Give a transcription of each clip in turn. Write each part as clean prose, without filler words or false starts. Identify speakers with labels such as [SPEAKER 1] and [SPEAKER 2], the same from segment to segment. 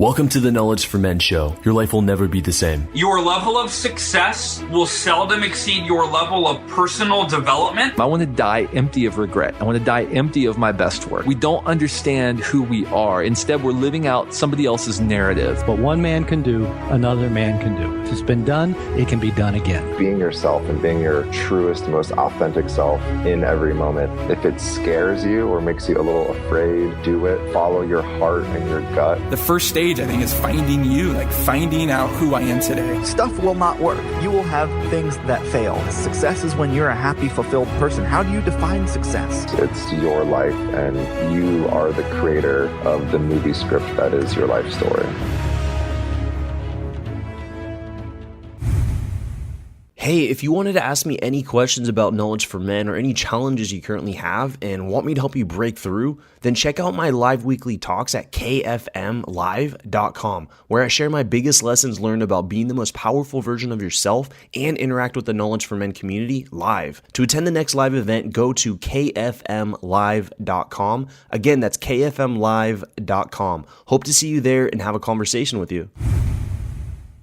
[SPEAKER 1] Welcome to the Knowledge for Men show. Your life will never be the same.
[SPEAKER 2] Your level of success will seldom exceed your level of personal development.
[SPEAKER 3] I want to die empty of regret. I want to die empty of my best work. We don't understand who we are. Instead, we're living out somebody else's narrative.
[SPEAKER 4] What one man can do, another man can do. If it's been done, it can be done again.
[SPEAKER 5] Being yourself and being your truest, most authentic self in every moment. If it scares you or makes you a little afraid, do it. Follow your heart and your gut.
[SPEAKER 6] The first stage, I think, is finding you, like finding out who I am today.
[SPEAKER 7] Stuff will not work. You will have things that fail. Success is when you're a happy, fulfilled person. How do you define success?
[SPEAKER 5] It's your life, and you are the creator of the movie script that is your life story.
[SPEAKER 1] Hey, if you wanted to ask me any questions about Knowledge for Men or any challenges you currently have and want me to help you break through, then check out my live weekly talks at kfmlive.com, where I share my biggest lessons learned about being the most powerful version of yourself and interact with the Knowledge for Men community live. To attend the next live event, go to kfmlive.com. Again, that's kfmlive.com. Hope to see you there and have a conversation with you.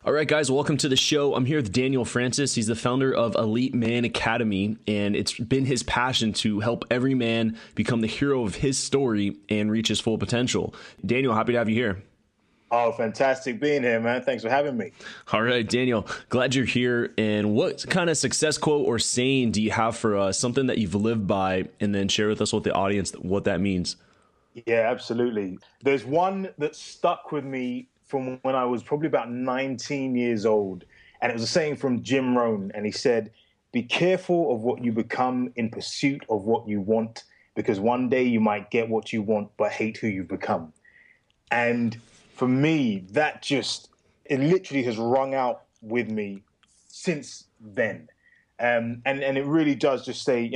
[SPEAKER 1] All right, guys, welcome to the show. I'm here with Daniel Francis. He's the founder of Elite Man Academy, and it's been his passion to help every man become the hero of his story and reach his full potential. Daniel, happy to have you here.
[SPEAKER 8] Oh, fantastic being here, man. Thanks for having me.
[SPEAKER 1] All right, Daniel, glad you're here. And what kind of success quote or saying do you have for us, something that you've lived by, and then share with us with the audience what that means?
[SPEAKER 8] Yeah, absolutely. There's one that stuck with me from when I was probably about 19 years old. And it was a saying from Jim Rohn. And he said, be careful of what you become in pursuit of what you want, because one day you might get what you want, but hate who you've become. And for me, that it literally has rung out with me since then. And it really does just say,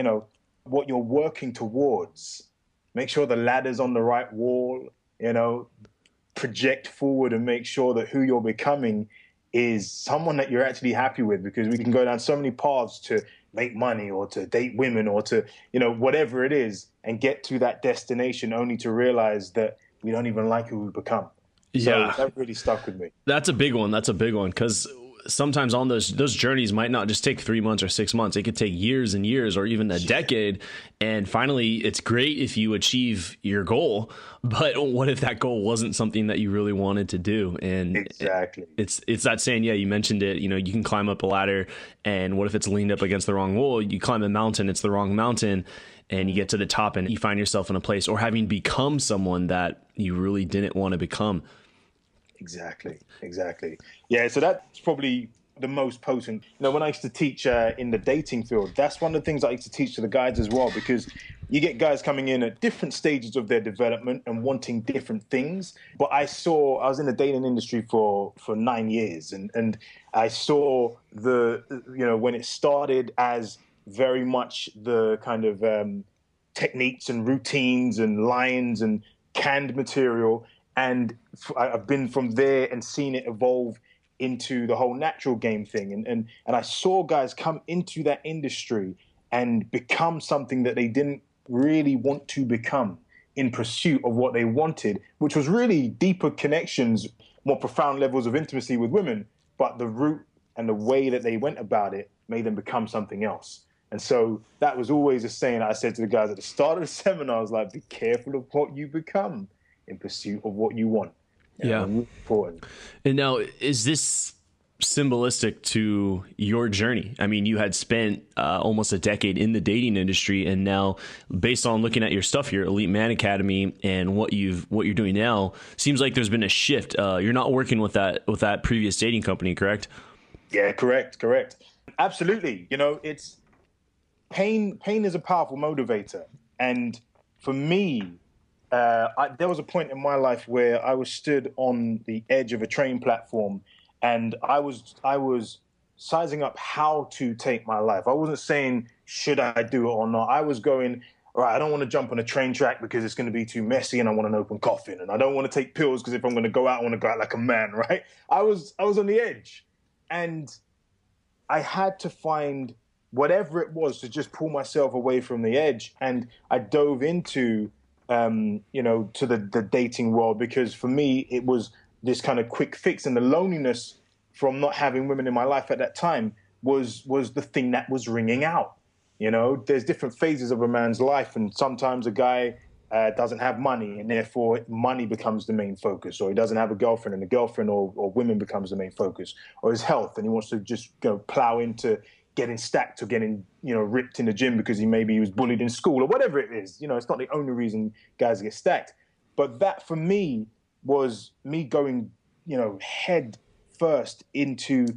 [SPEAKER 8] what you're working towards, make sure the ladder's on the right wall, project forward and make sure that who you're becoming is someone that you're actually happy with, because we can go down so many paths to make money or to date women or to, whatever it is, and get to that destination only to realize that we don't even like who we've become.
[SPEAKER 1] Yeah.
[SPEAKER 8] So that really stuck with me.
[SPEAKER 1] That's a big one. Because sometimes on those journeys might not just take 3 months or 6 months. It could take years and years or even a decade. And finally, it's great if you achieve your goal. But what if that goal wasn't something that you really wanted to do? And
[SPEAKER 8] exactly,
[SPEAKER 1] it's that saying, you mentioned it, you can climb up a ladder, and what if it's leaned up against the wrong wall? You climb a mountain, it's the wrong mountain, and you get to the top and you find yourself in a place or having become someone that you really didn't want to become.
[SPEAKER 8] Exactly. Yeah, so that's probably the most potent. When I used to teach in the dating field, that's one of the things I used to teach to the guys as well, because you get guys coming in at different stages of their development and wanting different things. But I was in the dating industry for 9 years, and I saw when it started as very much the kind of techniques and routines and lines and canned material. And I've been from there and seen it evolve into the whole natural game thing. And I saw guys come into that industry and become something that they didn't really want to become in pursuit of what they wanted, which was really deeper connections, more profound levels of intimacy with women. But the route and the way that they went about it made them become something else. And so that was always a saying I said to the guys at the start of the seminar. I was like, be careful of what you become in pursuit of what you want.
[SPEAKER 1] Yeah.
[SPEAKER 8] Important.
[SPEAKER 1] And now, is this symbolistic to your journey? I mean, you had spent almost a decade in the dating industry, and now, based on looking at your stuff here, Elite Man Academy, and what you're doing now, seems like there's been a shift. You're not working with that previous dating company, correct?
[SPEAKER 8] Yeah, correct. Absolutely. It's pain is a powerful motivator, and for me, there was a point in my life where I was stood on the edge of a train platform, and I was sizing up how to take my life. I wasn't saying, should I do it or not? I was going, all right, I don't want to jump on a train track because it's going to be too messy, and I want an open coffin, and I don't want to take pills because if I'm going to go out, I want to go out like a man, right? I was on the edge, and I had to find whatever it was to just pull myself away from the edge, and I dove into to the dating world, because for me, it was this kind of quick fix, and the loneliness from not having women in my life at that time was the thing that was ringing out. You know, there's different phases of a man's life, and sometimes a guy doesn't have money, and therefore money becomes the main focus, or he doesn't have a girlfriend, and the girlfriend or women becomes the main focus, or his health, and he wants to just plow into getting stacked or getting, ripped in the gym because he was bullied in school or whatever it is. It's not the only reason guys get stacked. But that for me was me going, head first into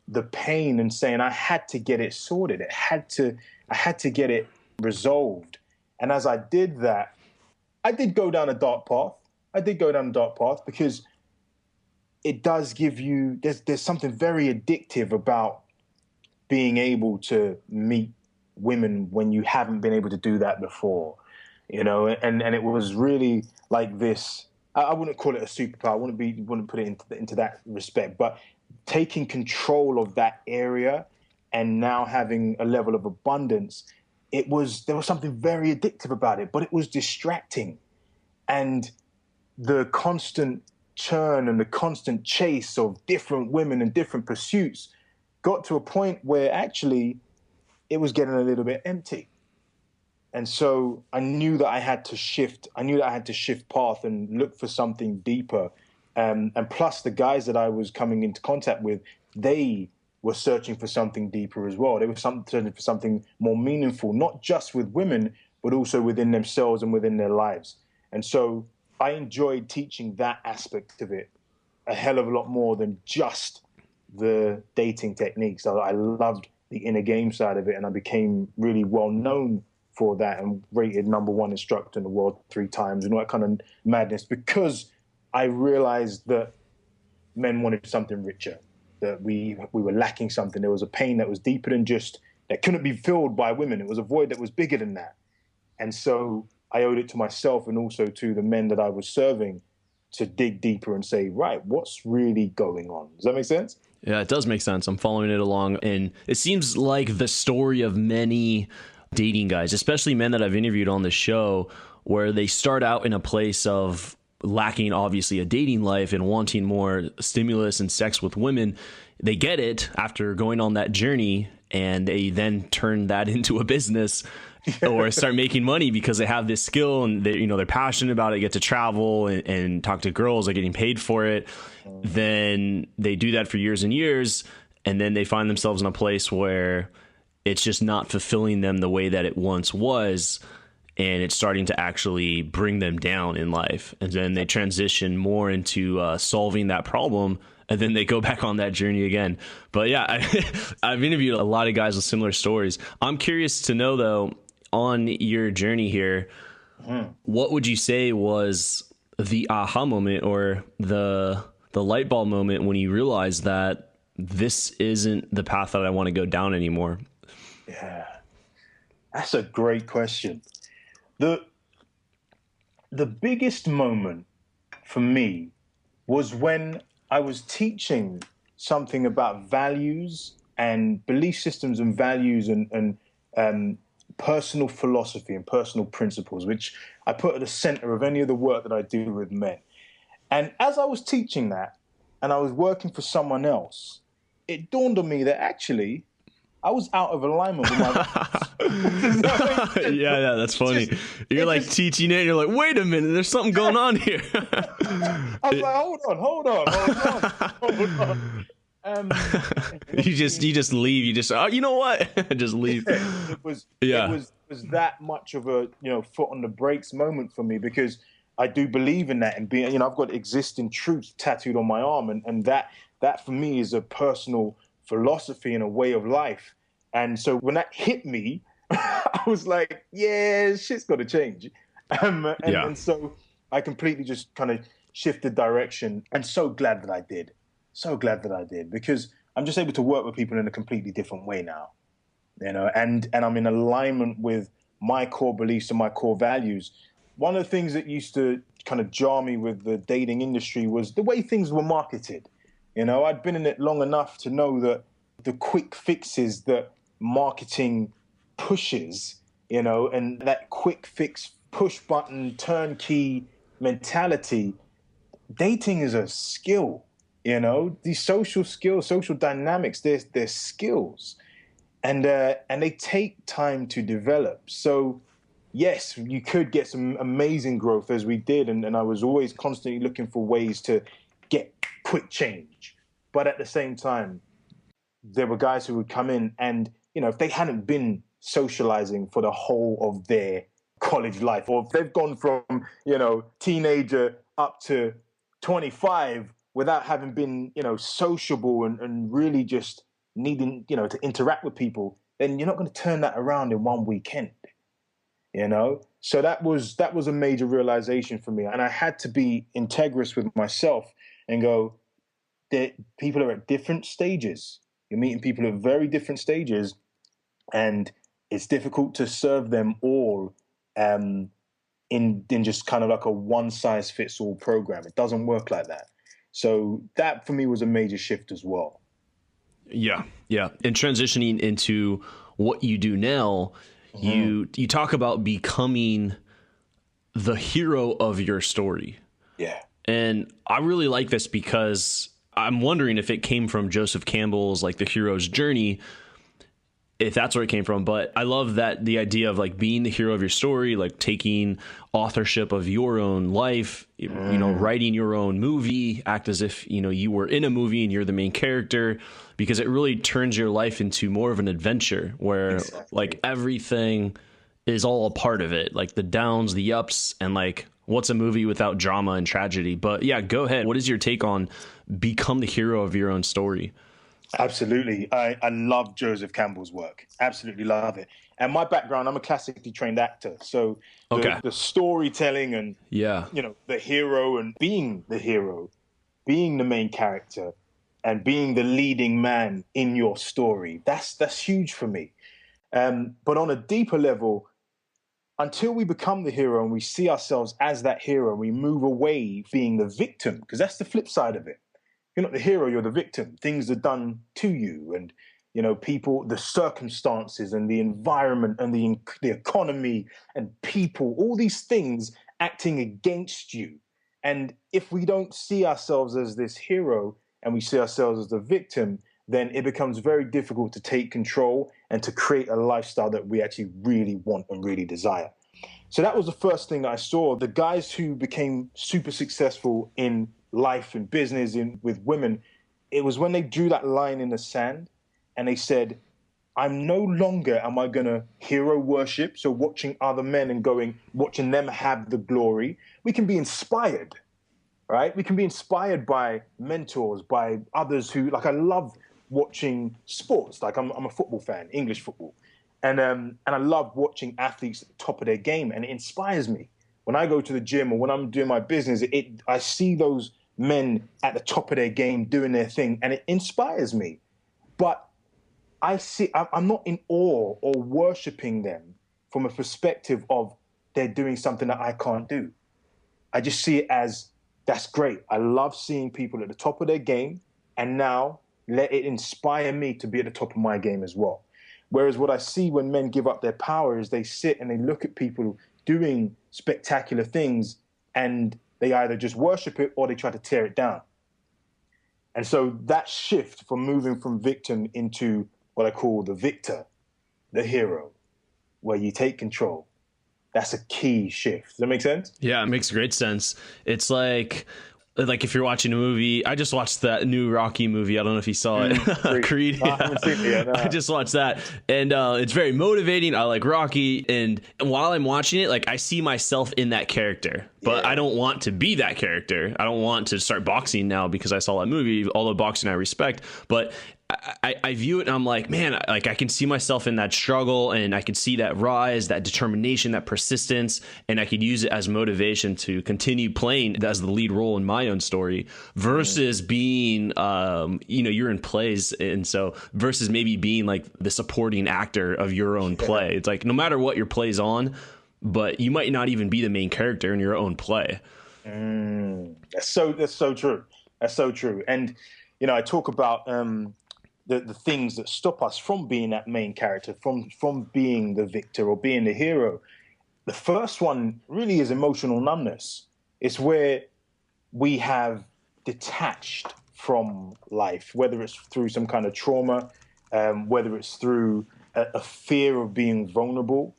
[SPEAKER 8] the pain and saying I had to get it sorted. I had to get it resolved. And as I did that, I did go down a dark path. Because it does give you, there's something very addictive about being able to meet women when you haven't been able to do that before, and it was really like this. I wouldn't call it a superpower. I wouldn't put it into that respect, but taking control of that area and now having a level of abundance, there was something very addictive about it, but it was distracting. And the constant churn and the constant chase of different women and different pursuits got to a point where actually it was getting a little bit empty. And so I knew that I had to shift. I knew that I had to shift path and look for something deeper. And plus the guys that I was coming into contact with, they were searching for something deeper as well. They were searching for something more meaningful, not just with women, but also within themselves and within their lives. And so I enjoyed teaching that aspect of it a hell of a lot more than just the dating techniques. I loved the inner game side of it, and I became really well known for that and rated #1 instructor in the world 3 times and all that kind of madness, because I realized that men wanted something richer, that we were lacking something. There was a pain that was deeper than just, that couldn't be filled by women. It was a void that was bigger than that. And so I owed it to myself and also to the men that I was serving to dig deeper and say, right, what's really going on? Does that make sense?
[SPEAKER 1] Yeah, it does make sense. I'm following it along. And it seems like the story of many dating guys, especially men that I've interviewed on the show, where they start out in a place of lacking, obviously, a dating life and wanting more stimulus and sex with women. They get it after going on that journey, and they then turn that into a business or start making money because they have this skill and they're passionate about it, get to travel and talk to girls, they're getting paid for it. Then they do that for years and years, and then they find themselves in a place where it's just not fulfilling them the way that it once was, and it's starting to actually bring them down in life. And then they transition more into solving that problem, and then they go back on that journey again. But yeah, I've interviewed a lot of guys with similar stories. I'm curious to know, though, on your journey here, what would you say was the aha moment or the light bulb moment when you realized that this isn't the path that I want to go down anymore?
[SPEAKER 8] Yeah, that's a great question. The biggest moment for me was when I was teaching something about values and belief systems and values and personal philosophy and personal principles, which I put at the center of any of the work that I do with men. And as I was teaching that and I was working for someone else, it dawned on me that actually I was out of alignment with my
[SPEAKER 1] yeah, that's funny. You're like teaching it, and you're like, wait a minute, there's something going on here.
[SPEAKER 8] I was like, hold on.
[SPEAKER 1] You just leave. You just, you know what? Just leave.
[SPEAKER 8] It was that much of a foot on the brakes moment for me, because I do believe in that, and being I've got existing truth tattooed on my arm, and that for me is a personal philosophy and a way of life. And so when that hit me, I was like, yeah, shit's got to change. And so I completely just kind of shifted direction, and so glad that I did. Because I'm just able to work with people in a completely different way now, and I'm in alignment with my core beliefs and my core values. One of the things that used to kind of jar me with the dating industry was the way things were marketed. I'd been in it long enough to know that the quick fixes that marketing pushes, and that quick fix, push button, turnkey mentality dating is a skill, you know, these social skills, social dynamics, they're skills, and they take time to develop. So yes, you could get some amazing growth as we did. And I was always constantly looking for ways to get quick change. But at the same time, there were guys who would come in and, you know, if they hadn't been socializing for the whole of their college life, or if they've gone from, you know, teenager up to 25 without having been, you know, sociable and really just needing, you know, to interact with people, then you're not going to turn that around in one weekend, you know? So that was a major realization for me. And I had to be integrous with myself and go, that people are at different stages. You're meeting people at very different stages, and it's difficult to serve them all in just kind of like a one-size-fits-all program. It doesn't work like that. So that, for me, was a major shift as well.
[SPEAKER 1] Yeah. And transitioning into what you do now, you talk about becoming the hero of your story.
[SPEAKER 8] Yeah.
[SPEAKER 1] And I really like this because I'm wondering if it came from Joseph Campbell's, like, The Hero's Journey, if that's where it came from. But I love that the idea of, like, being the hero of your story, like taking authorship of your own life, you know, writing your own movie, act as if, you know, you were in a movie and you're the main character, because it really turns your life into more of an adventure where like everything is all a part of it, like the downs, the ups, and like, what's a movie without drama and tragedy? But yeah, go ahead. What is your take on become the hero of your own story?
[SPEAKER 8] Absolutely. I love Joseph Campbell's work. Absolutely love it. And my background, I'm a classically trained actor. So the storytelling and, you know, the hero and being the hero, being the main character and being the leading man in your story, that's huge for me. But on a deeper level, until we become the hero and we see ourselves as that hero, we move away being the victim, because that's the flip side of it. You're not the hero, you're the victim. Things are done to you, and, you know, people, the circumstances and the environment and the economy and people, all these things acting against you. And if we don't see ourselves as this hero and we see ourselves as the victim, then it becomes very difficult to take control and to create a lifestyle that we actually really want and really desire. So that was the first thing that I saw. The guys who became super successful in life and business with women, it was when they drew that line in the sand and they said, I'm no longer am I going to hero worship, so watching other men and watching them have the glory. We can be inspired, right? We can be inspired by mentors, by others who, like, I love watching sports. Like, I'm a football fan, English football. And I love watching athletes at the top of their game, and it inspires me. When I go to the gym or when I'm doing my business, I see those men at the top of their game doing their thing, and it inspires me. But I'm not in awe or worshiping them from a perspective of they're doing something that I can't do. I just see it as, that's great. I love seeing people at the top of their game, and now let it inspire me to be at the top of my game as well. Whereas what I see when men give up their power is they sit and they look at people doing spectacular things, and they either just worship it or they try to tear it down. And so that shift from moving from victim into what I call the victor, the hero, where you take control, that's a key shift. Does that make sense?
[SPEAKER 1] Yeah, it makes great sense. It's like if you're watching a movie, I just watched that new Rocky movie. I don't know if you saw it. Creed.
[SPEAKER 8] No, I haven't seen it yet, no.
[SPEAKER 1] I just watched that, and it's very motivating. I like Rocky, and while I'm watching it, like, I see myself in that character, but I don't want to be that character. I don't want to start boxing now because I saw that movie, although boxing I respect, but I view it and I'm like, man, like, I can see myself in that struggle, and I could see that rise, that determination, that persistence, and I could use it as motivation to continue playing as the lead role in my own story versus being, you're in plays. And so versus maybe being like the supporting actor of your own play. It's like, no matter what your play's on, but you might not even be the main character in your own play.
[SPEAKER 8] That's so true. That's so true. And, you know, I talk about, the things that stop us from being that main character, from being the victor or being the hero. The first one really is emotional numbness. It's where we have detached from life, whether it's through some kind of trauma, whether it's through a fear of being vulnerable,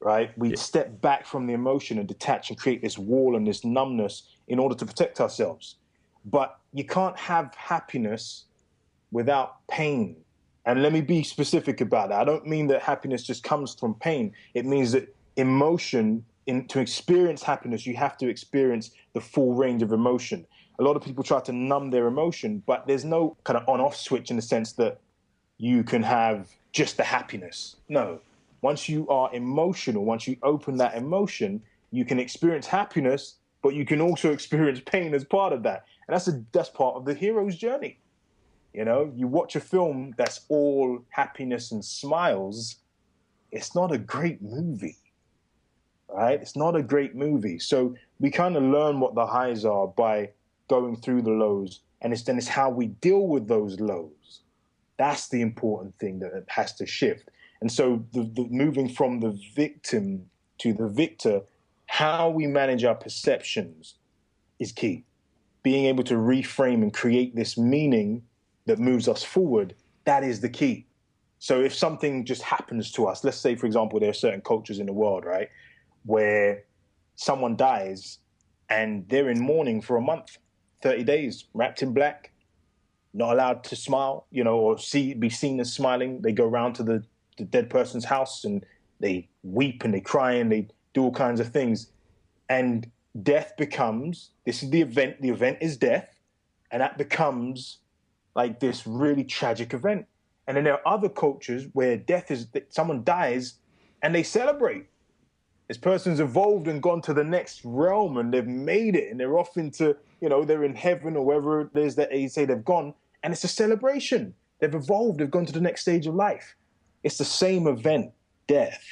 [SPEAKER 8] right? We step back from the emotion and detach and create this wall and this numbness in order to protect ourselves. But you can't have happiness without pain. And let me be specific about that. I don't mean that happiness just comes from pain. It means that emotion, to experience happiness, you have to experience the full range of emotion. A lot of people try to numb their emotion, but there's no kind of on-off switch in the sense that you can have just the happiness. No. Once you are emotional, once you open that emotion, you can experience happiness, but you can also experience pain as part of that. And that's part of the hero's journey. You know, you watch a film that's all happiness and smiles, it's not a great movie, right? It's not a great movie. So we kind of learn what the highs are by going through the lows, and it's how we deal with those lows. That's the important thing that has to shift. And so the moving from the victim to the victor, how we manage our perceptions is key. Being able to reframe and create this meaning that moves us forward, that is the key. So if something just happens to us, let's say, for example, there are certain cultures in the world, right, where someone dies and they're in mourning for a month, 30 days, wrapped in black, not allowed to smile, you know, or be seen as smiling. They go around to the dead person's house and they weep and they cry and they do all kinds of things. And death becomes, this is the event is death, and that becomes like this really tragic event. And then there are other cultures where death is, someone dies and they celebrate. This person's evolved and gone to the next realm and they've made it and they're off into, you know, they're in heaven or wherever it is that they say they've gone. And it's a celebration. They've evolved, they've gone to the next stage of life. It's the same event, death,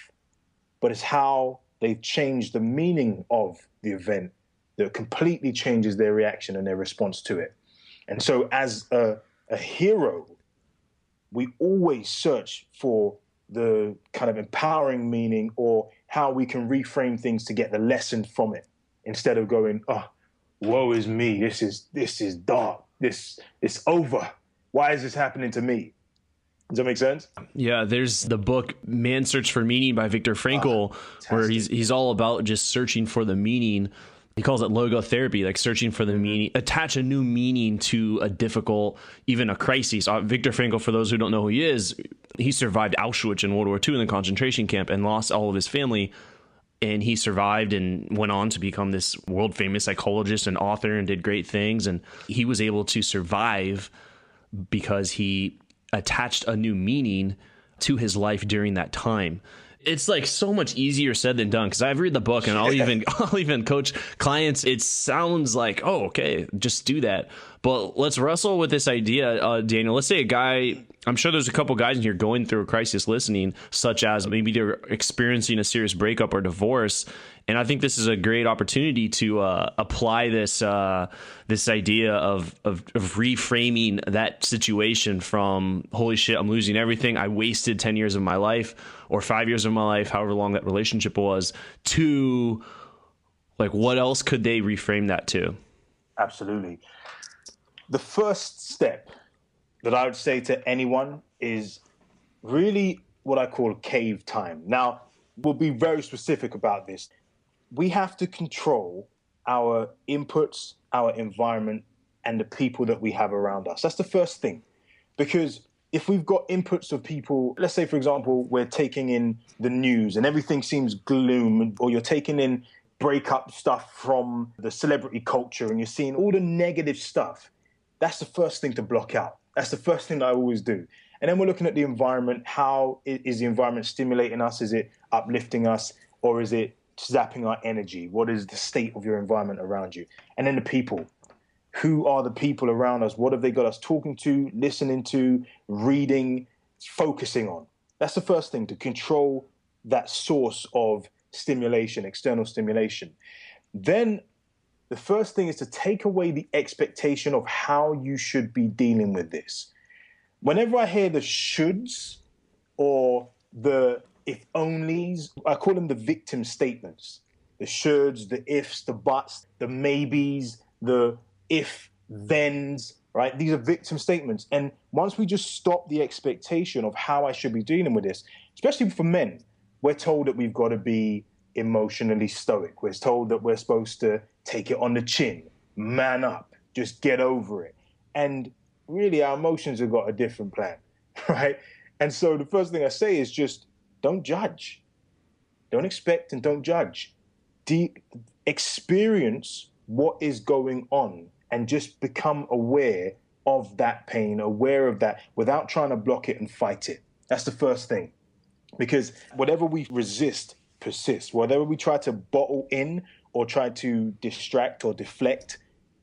[SPEAKER 8] but it's how they've changed the meaning of the event that completely changes their reaction and their response to it. And so as a hero, we always search for the kind of empowering meaning or how we can reframe things to get the lesson from it instead of going, oh, woe is me. This is dark. It's over. Why is this happening to me? Does that make sense?
[SPEAKER 1] Yeah, there's the book Man's Search for Meaning by Viktor Frankl, where he's all about just searching for the meaning. He calls it logotherapy, like searching for the meaning, attach a new meaning to a difficult, even a crisis. Viktor Frankl, for those who don't know who he is, he survived Auschwitz in World War II in the concentration camp and lost all of his family. And he survived and went on to become this world famous psychologist and author and did great things. And he was able to survive because he attached a new meaning to his life during that time. It's like so much easier said than done, because I've read the book and I'll even coach clients. It sounds like, oh, okay, just do that. But let's wrestle with this idea, Daniel. Let's say a guy, I'm sure there's a couple guys in here going through a crisis listening, such as maybe they're experiencing a serious breakup or divorce. And I think this is a great opportunity to apply this this idea of reframing that situation from, holy shit, I'm losing everything, I wasted 10 years of my life or 5 years of my life, however long that relationship was, to like, what else could they reframe that to? Absolutely.
[SPEAKER 8] The first step that I would say to anyone is really what I call cave time. Now, we'll be very specific about this. We have to control our inputs, our environment, and the people that we have around us. That's the first thing. Because if we've got inputs of people, let's say, for example, we're taking in the news and everything seems gloom, or you're taking in breakup stuff from the celebrity culture and you're seeing all the negative stuff, that's the first thing to block out. That's the first thing that I always do. And then we're looking at the environment. How is the environment stimulating us? Is it uplifting us, or is it zapping our energy? What is the state of your environment around you? And then the people. Who are the people around us? What have they got us talking to, listening to, reading, focusing on? That's the first thing, to control that source of stimulation, external stimulation. Then the first thing is to take away the expectation of how you should be dealing with this. Whenever I hear the shoulds or the if onlys, I call them the victim statements. The shoulds, the ifs, the buts, the maybes, the if, thens, right? These are victim statements. And once we just stop the expectation of how I should be dealing with this, especially for men, we're told that we've got to be emotionally stoic. We're told that we're supposed to take it on the chin, man up, just get over it. And really, our emotions have got a different plan, right? And so the first thing I say is just don't judge. Don't expect and don't judge. Experience what is going on and just become aware of that pain, aware of that, without trying to block it and fight it. That's the first thing. Because whatever we resist persists. Whatever we try to bottle in or try to distract or deflect,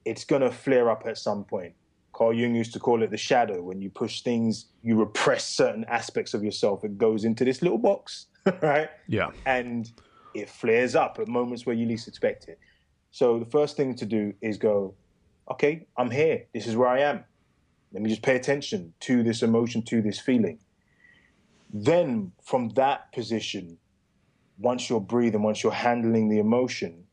[SPEAKER 8] it's going to flare up at some point. Carl Jung used to call it the shadow. When you push things, you repress certain aspects of yourself. It goes into this little box, right?
[SPEAKER 1] Yeah.
[SPEAKER 8] And it flares up at moments where you least expect it. So the first thing to do is go, okay, I'm here. This is where I am. Let me just pay attention to this emotion, to this feeling. Then from that position, once you're breathing, once you're handling the emotion,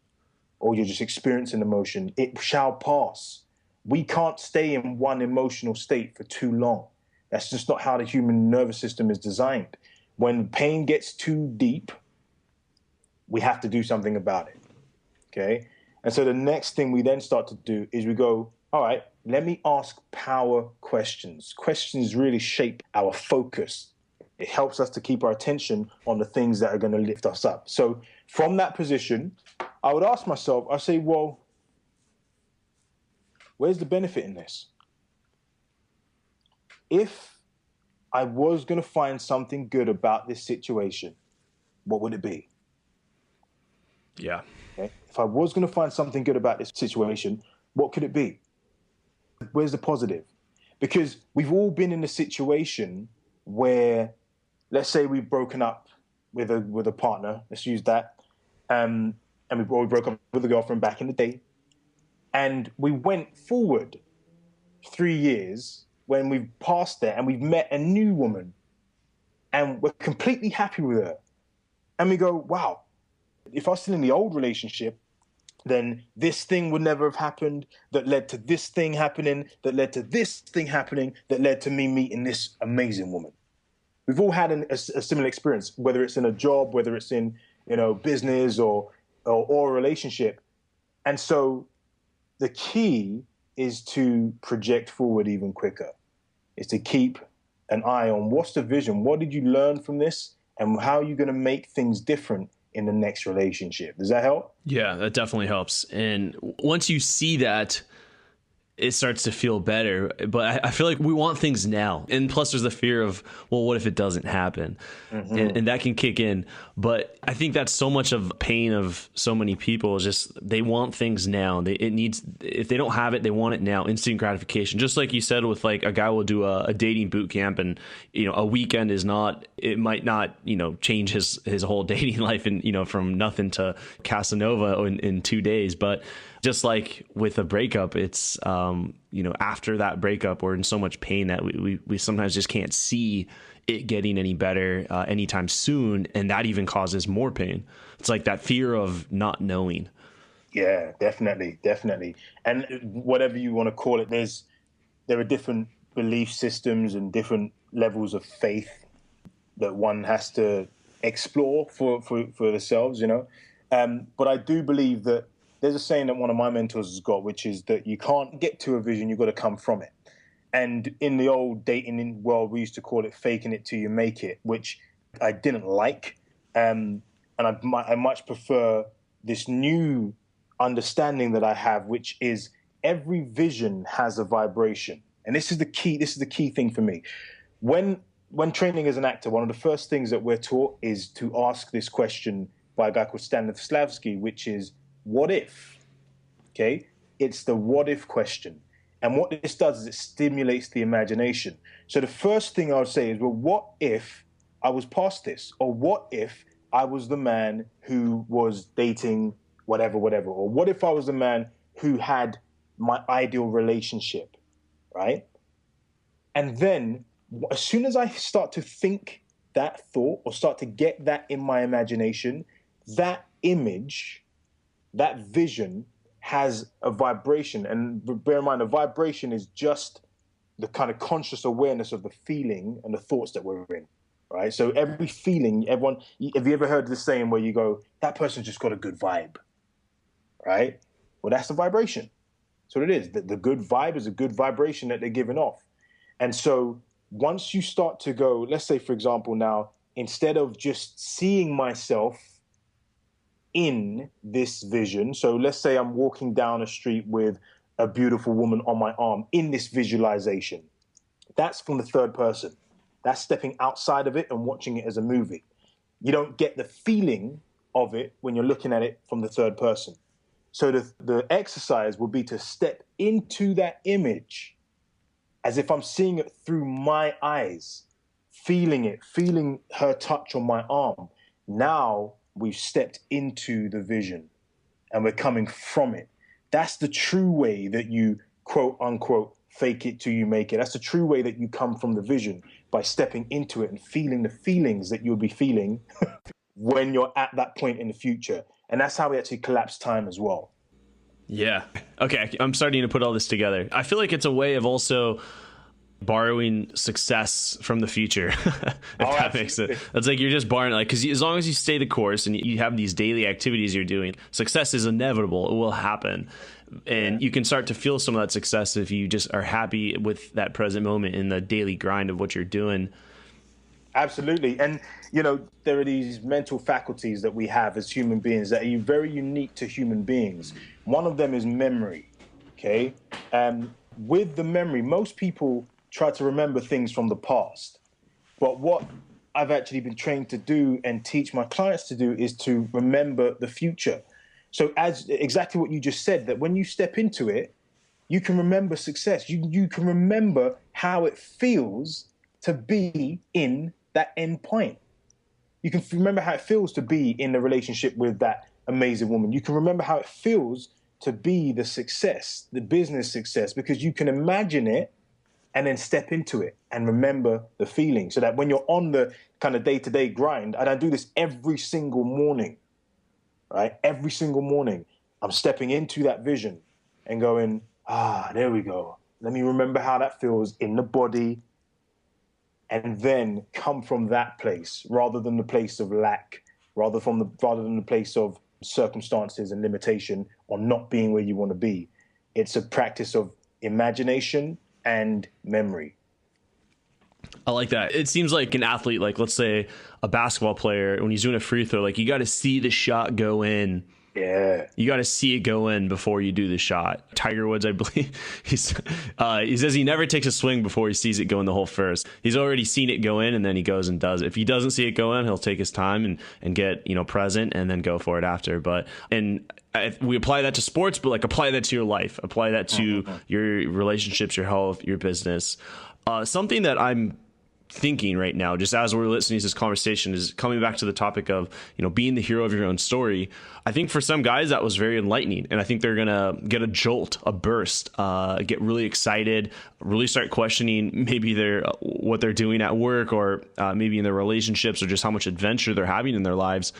[SPEAKER 8] or you're just experiencing emotion, it shall pass. We can't stay in one emotional state for too long. That's just not how the human nervous system is designed. When pain gets too deep, we have to do something about it, okay? And so the next thing we then start to do is we go, all right, let me ask power questions. Questions really shape our focus. It helps us to keep our attention on the things that are going to lift us up. So from that position, I would ask myself, I say, well, where's the benefit in this? If I was going to find something good about this situation, what would it be?
[SPEAKER 1] Yeah.
[SPEAKER 8] Okay? If I was going to find something good about this situation, what could it be? Where's the positive? Because we've all been in a situation where, let's say we've broken up with a partner, let's use that, and we broke up with a girlfriend back in the day, and we went forward 3 years when we've passed there and we've met a new woman and we're completely happy with her. And we go, wow, if I was still in the old relationship, then this thing would never have happened that led to this thing happening, that led to this thing happening, that led to me meeting this amazing woman. We've all had a similar experience, whether it's in a job, whether it's in, business or a relationship. And so the key is to project forward even quicker. Is to keep an eye on what's the vision, what did you learn from this, and how are you going to make things different in the next relationship. Does that help?
[SPEAKER 1] Yeah, that definitely helps. And once you see that, it starts to feel better. But I feel like we want things now. And plus there's the fear of, well, what if it doesn't happen? Mm-hmm. And that can kick in. But I think that's so much of pain of so many people is just they want things now. If they don't have it, they want it now. Instant gratification. Just like you said with like a guy will do a dating boot camp and, a weekend it might not, change his whole dating life and, from nothing to Casanova in 2 days. But just like with a breakup, it's, after that breakup, we're in so much pain that we sometimes just can't see it getting any better anytime soon. And that even causes more pain. It's like that fear of not knowing.
[SPEAKER 8] Yeah, definitely. And whatever you want to call it, there are different belief systems and different levels of faith that one has to explore for themselves, But I do believe that there's a saying that one of my mentors has got, which is that you can't get to a vision, you've got to come from it. And in the old dating world, we used to call it faking it till you make it, which I didn't like. And I much prefer this new understanding that I have, which is every vision has a vibration. And this is the key thing for me. When training as an actor, one of the first things that we're taught is to ask this question by a guy called Stanislavski, which is, what if? Okay? It's the what if question. And what this does is it stimulates the imagination. So the first thing I would say is, well, what if I was past this? Or what if I was the man who was dating whatever? Or what if I was the man who had my ideal relationship, right? And then as soon as I start to think that thought or start to get that in my imagination, that image, that vision has a vibration. And bear in mind, a vibration is just the kind of conscious awareness of the feeling and the thoughts that we're in, right? So every feeling, everyone, have you ever heard this saying where you go, that person's just got a good vibe, right? Well, that's the vibration. So it is. The good vibe is a good vibration that they're giving off. And so once you start to go, let's say, for example, now, instead of just seeing myself in this vision, so let's say I'm walking down a street with a beautiful woman on my arm in this visualization, that's from the third person. That's stepping outside of it and watching it as a movie. You don't get the feeling of it when you're looking at it from the third person. So the exercise would be to step into that image as if I'm seeing it through my eyes, feeling it, feeling her touch on my arm. Now we've stepped into the vision and we're coming from it. That's the true way that you, quote unquote, fake it till you make it. That's the true way that you come from the vision, by stepping into it and feeling the feelings that you'll be feeling when you're at that point in the future. And that's how we actually collapse time as well.
[SPEAKER 1] Yeah. Okay. I'm starting to put all this together. I feel like it's a way of also borrowing success from the future. If that makes it. It's like you're just borrowing, like, because as long as you stay the course and you have these daily activities you're doing, success is inevitable. It will happen. And you can start to feel some of that success if you just are happy with that present moment in the daily grind of what you're doing.
[SPEAKER 8] Absolutely. And, you know, there are these mental faculties that we have as human beings that are very unique to human beings. One of them is memory, okay? With the memory, most people try to remember things from the past. But what I've actually been trained to do and teach my clients to do is to remember the future. So as exactly what you just said, that when you step into it, you can remember success. You can remember how it feels to be in that end point. You can remember how it feels to be in the relationship with that amazing woman. You can remember how it feels to be the success, the business success, because you can imagine it and then step into it and remember the feeling, so that when you're on the kind of day-to-day grind, and I do this every single morning, right? Every single morning, I'm stepping into that vision and going, there we go. Let me remember how that feels in the body, and then come from that place rather than the place of lack, rather than the place of circumstances and limitation or not being where you want to be. It's a practice of imagination and memory.
[SPEAKER 1] I like that. It seems like an athlete, like let's say a basketball player, when he's doing a free throw, like you got to see the shot go in.
[SPEAKER 8] Yeah.
[SPEAKER 1] You got to see it go in before you do the shot. Tiger Woods, I believe, he says he never takes a swing before he sees it go in the hole first. He's already seen it go in, and then he goes and does it. If he doesn't see it go in, he'll take his time and get, present and then go for it after. We apply that to sports, but like apply that to your life, apply that to your relationships, your health, your business. Something that I'm thinking right now, just as we're listening to this conversation, is coming back to the topic of, being the hero of your own story. I think for some guys that was very enlightening, and I think they're going to get a jolt, a burst, get really excited, really start questioning maybe what they're doing at work, or maybe in their relationships, or just how much adventure they're having in their lives.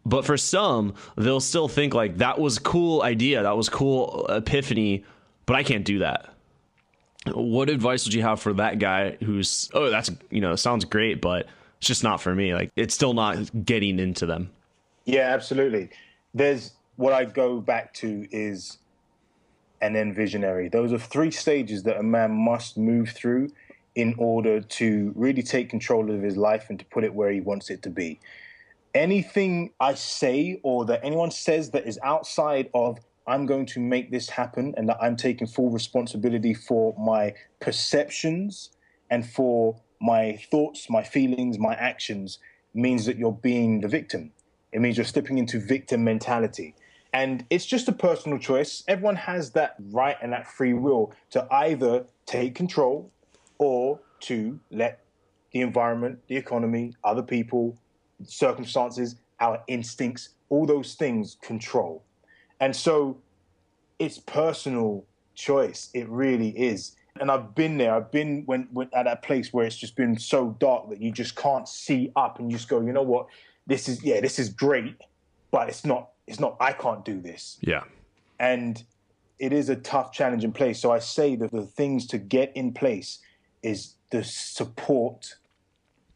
[SPEAKER 1] But for some, they'll still think like, that was a cool idea, that was cool epiphany, but I can't do that. What advice would you have for that guy who's, that's, sounds great, but it's just not for me? Like, it's still not getting into them.
[SPEAKER 8] Yeah, absolutely. There's what I go back to is an end visionary. Those are 3 stages that a man must move through in order to really take control of his life and to put it where he wants it to be. Anything I say or that anyone says that is outside of I'm going to make this happen and that I'm taking full responsibility for my perceptions and for my thoughts, my feelings, my actions, means that you're being the victim. It means you're slipping into victim mentality. And it's just a personal choice. Everyone has that right and that free will to either take control or to let the environment, the economy, other people, circumstances, our instincts, all those things control. And so it's personal choice. It really is. And I've been there. I've been when at that place where it's just been so dark that you just can't see up, and you just go, you know what? This is great, but it's not, I can't do this.
[SPEAKER 1] Yeah.
[SPEAKER 8] And it is a tough challenge in place. So I say that the things to get in place is the support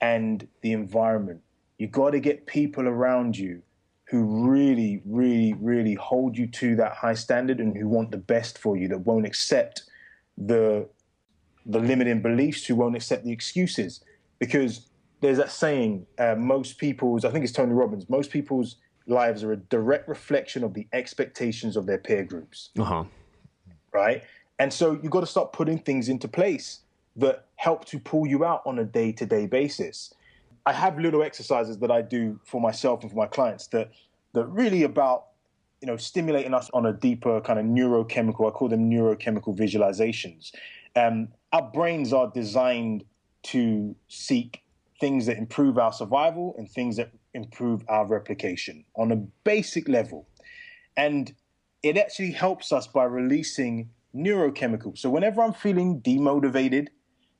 [SPEAKER 8] and the environment. You got to get people around you who really, really, really hold you to that high standard and who want the best for you, that won't accept the limiting beliefs, who won't accept the excuses. Because there's that saying, most people's, I think it's Tony Robbins, most people's lives are a direct reflection of the expectations of their peer groups. Right? And so you've got to start putting things into place that help to pull you out on a day-to-day basis. I have little exercises that I do for myself and for my clients that really about, stimulating us on a deeper kind of neurochemical, I call them neurochemical visualizations. Our brains are designed to seek things that improve our survival and things that improve our replication on a basic level. And it actually helps us by releasing neurochemicals. So whenever I'm feeling demotivated,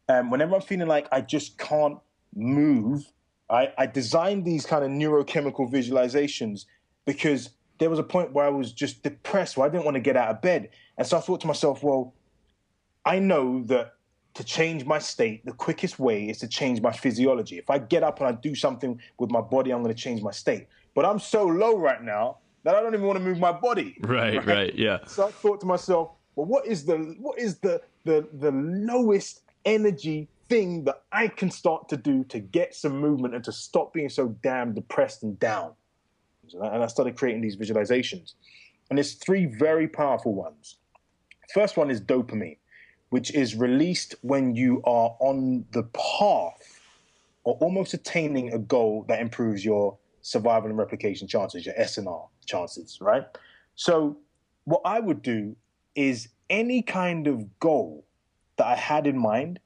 [SPEAKER 8] whenever I'm feeling like I just can't move, I designed these kind of neurochemical visualizations because there was a point where I was just depressed, where I didn't want to get out of bed. And so I thought to myself, well, I know that to change my state, the quickest way is to change my physiology. If I get up and I do something with my body, I'm going to change my state. But I'm so low right now that I don't even want to move my body.
[SPEAKER 1] Right, yeah.
[SPEAKER 8] So I thought to myself, well, what is the lowest energy thing that I can start to do to get some movement and to stop being so damn depressed and down? And I started creating these visualizations. And there's three very powerful ones. First one is dopamine, which is released when you are on the path or almost attaining a goal that improves your survival and replication chances, your SNR chances, right? So what I would do is any kind of goal that I had in mind,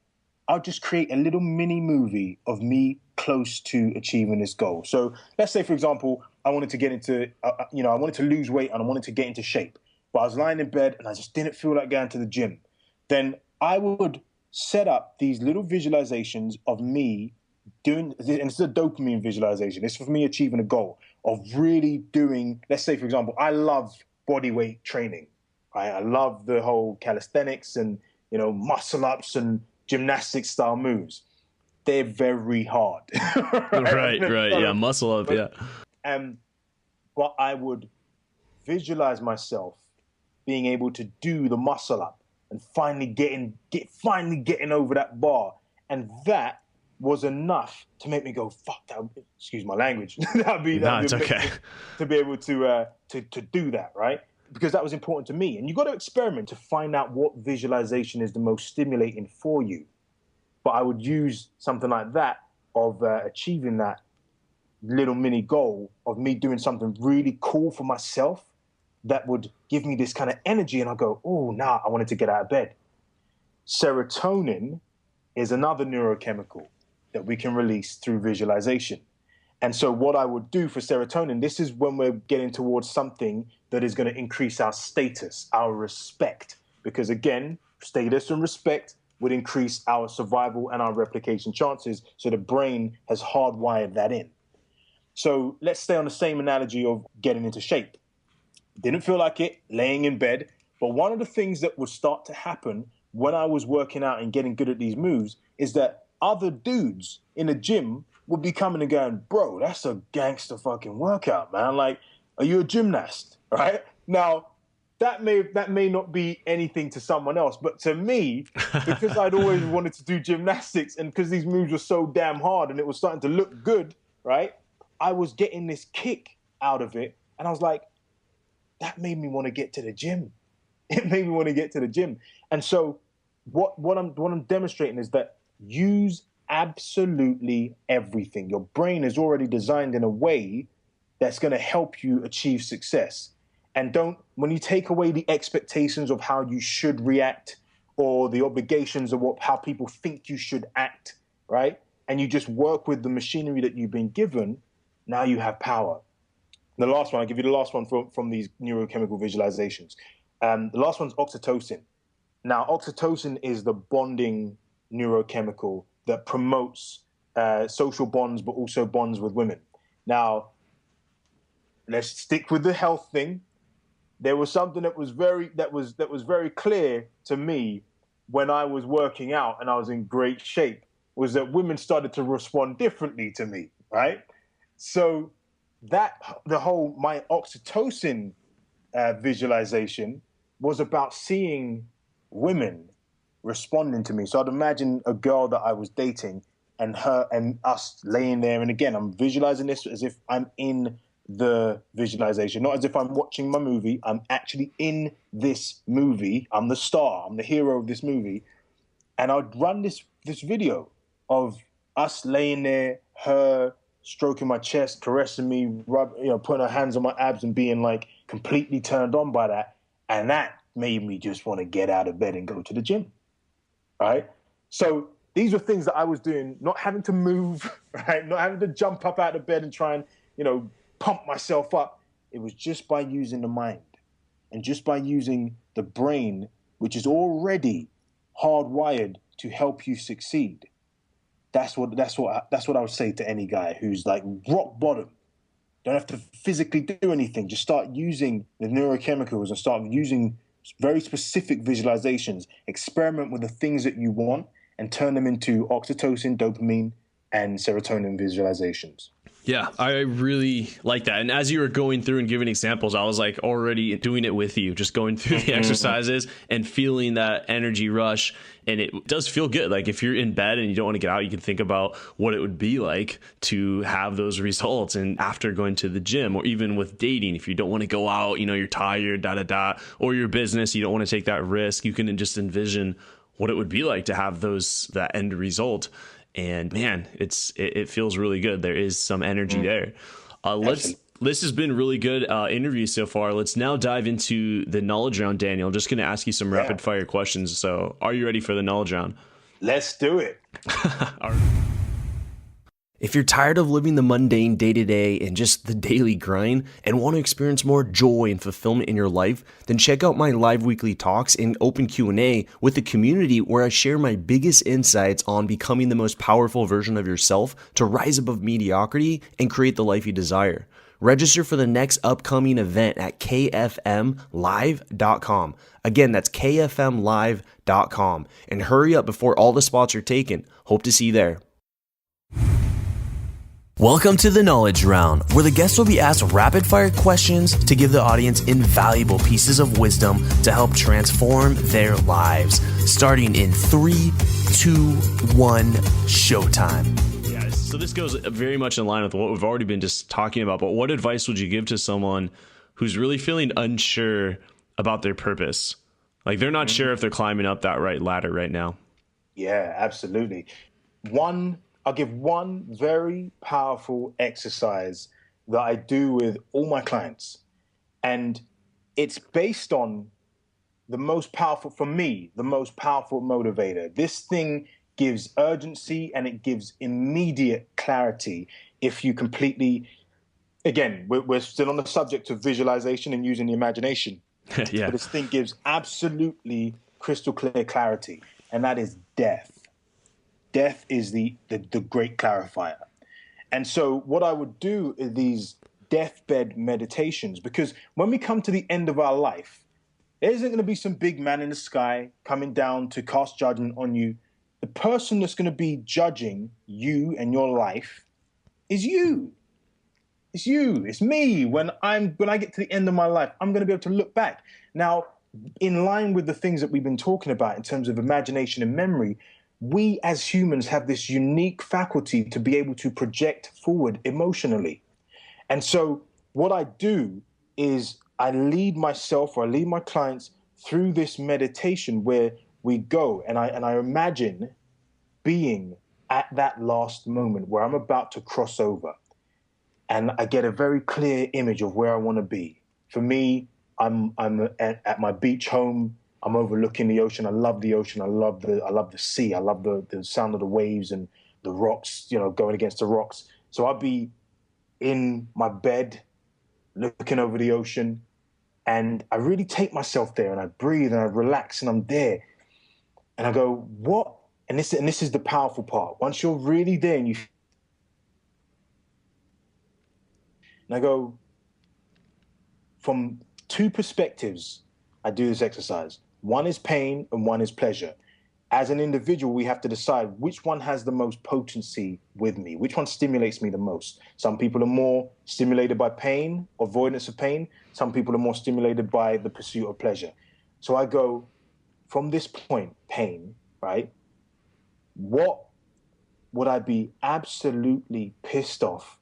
[SPEAKER 8] I'll just create a little mini movie of me close to achieving this goal. So let's say, for example, I wanted to get into, I wanted to lose weight and I wanted to get into shape, but I was lying in bed and I just didn't feel like going to the gym. Then I would set up these little visualizations of me doing, and it's a dopamine visualization. It's for me achieving a goal of really doing, let's say, for example, I love body weight training. Right? I love the whole calisthenics and, muscle ups and gymnastic style moves. They're very hard.
[SPEAKER 1] Right. Yeah, muscle up, yeah.
[SPEAKER 8] But I would visualize myself being able to do the muscle up and finally getting over that bar. And that was enough to make me go, fuck that, excuse my language.
[SPEAKER 1] It's okay.
[SPEAKER 8] To be able to do that, right? Because that was important to me. And you got to experiment to find out what visualization is the most stimulating for you. But I would use something like that of achieving that little mini goal of me doing something really cool for myself that would give me this kind of energy. And I go, oh, now I wanted to get out of bed. Serotonin is another neurochemical that we can release through visualization. And so what I would do for serotonin, this is when we're getting towards something that is going to increase our status, our respect. Because again, status and respect would increase our survival and our replication chances. So the brain has hardwired that in. So let's stay on the same analogy of getting into shape. Didn't feel like it, laying in bed. But one of the things that would start to happen when I was working out and getting good at these moves is that other dudes in the gym would be coming and going, bro, that's a gangster fucking workout, man. Like, are you a gymnast, right? Now, that may not be anything to someone else, but to me, because I'd always wanted to do gymnastics and because these moves were so damn hard and it was starting to look good, right? I was getting this kick out of it. And I was like, that made me want to get to the gym. It made me want to get to the gym. And so what I'm demonstrating is that use absolutely everything. Your brain is already designed in a way that's going to help you achieve success. And when you take away the expectations of how you should react or the obligations of how people think you should act, right? And you just work with the machinery that you've been given, now you have power. The last one, I'll give you the last one from these neurochemical visualizations. The last one's oxytocin. Now, oxytocin is the bonding neurochemical that promotes social bonds, but also bonds with women. Now, let's stick with the health thing. there was something that was very clear to me when I was working out and I was in great shape, was that women started to respond differently to me, right? So my oxytocin visualization was about seeing women responding to me. So I'd imagine a girl that I was dating and her and us laying there. And again, I'm visualizing this as if I'm in the visualization, not as if I'm watching my movie. I'm actually in this movie. I'm the star. I'm the hero of this movie. And I'd run this video of us laying there, her stroking my chest, caressing me, putting her hands on my abs and being like completely turned on by that. And that made me just want to get out of bed and go to the gym, right? So these were things that I was doing, not having to move, right? Not having to jump up out of bed and try and, pump myself up. It was just by using the mind and just by using the brain, which is already hardwired to help you succeed. That's what I would say to any guy who's like rock bottom. Don't have to physically do anything. Just start using the neurochemicals and start using very specific visualizations. Experiment with the things that you want and turn them into oxytocin, dopamine, and serotonin visualizations.
[SPEAKER 1] Yeah, I really like that. And as you were going through and giving examples, I was like already doing it with you, just going through the exercises and feeling that energy rush. And it does feel good. Like if you're in bed and you don't want to get out, you can think about what it would be like to have those results. And after going to the gym, or even with dating, if you don't want to go out, you're tired, or your business, you don't want to take that risk, you can just envision what it would be like to have that end result. And man, it feels really good. There is some energy there. This has been really good interview so far. Let's now dive into the knowledge round, Daniel. I'm just going to ask you some rapid fire questions. So are you ready for the knowledge round?
[SPEAKER 8] Let's do it.
[SPEAKER 1] All right. If you're tired of living the mundane day-to-day and just the daily grind and want to experience more joy and fulfillment in your life, then check out my live weekly talks and open Q&A with the community where I share my biggest insights on becoming the most powerful version of yourself to rise above mediocrity and create the life you desire. Register for the next upcoming event at kfmlive.com. Again, that's kfmlive.com. And hurry up before all the spots are taken. Hope to see you there. Welcome to the Knowledge Round, where the guests will be asked rapid-fire questions to give the audience invaluable pieces of wisdom to help transform their lives. Starting in 3, 2, 1, showtime. Yeah, so this goes very much in line with what we've already been just talking about, but what advice would you give to someone who's really feeling unsure about their purpose? Like they're not sure if they're climbing up that right ladder right now.
[SPEAKER 8] Yeah, absolutely. I'll give one very powerful exercise that I do with all my clients. And it's based on the most powerful motivator. This thing gives urgency and it gives immediate clarity if you completely, again, we're still on the subject of visualization and using the imagination.
[SPEAKER 1] Yeah.
[SPEAKER 8] But this thing gives absolutely crystal clear clarity, and that is death. Death is the great clarifier. And so what I would do is these deathbed meditations, because when we come to the end of our life, there isn't going to be some big man in the sky coming down to cast judgment on you. The person that's going to be judging you and your life is you. It's you. It's me. When I get to the end of my life, I'm going to be able to look back. Now, in line with the things that we've been talking about in terms of imagination and memory, we as humans have this unique faculty to be able to project forward emotionally. And so what I do is I lead myself or I lead my clients through this meditation where we go and I imagine being at that last moment where I'm about to cross over. And I get a very clear image of where I want to be. For me, I'm at my beach home. I'm overlooking the ocean. I love the ocean. I love the sea. I love the sound of the waves and the rocks, going against the rocks. So I'll be in my bed looking over the ocean, and I really take myself there and I breathe and I relax and I'm there. And I go, what? And this is the powerful part. Once you're really there and I go, from two perspectives. I do this exercise. One is pain and one is pleasure. As an individual, we have to decide which one has the most potency with me, which one stimulates me the most. Some people are more stimulated by pain, avoidance of pain. Some people are more stimulated by the pursuit of pleasure. So I go from this point, pain, right? What would I be absolutely pissed off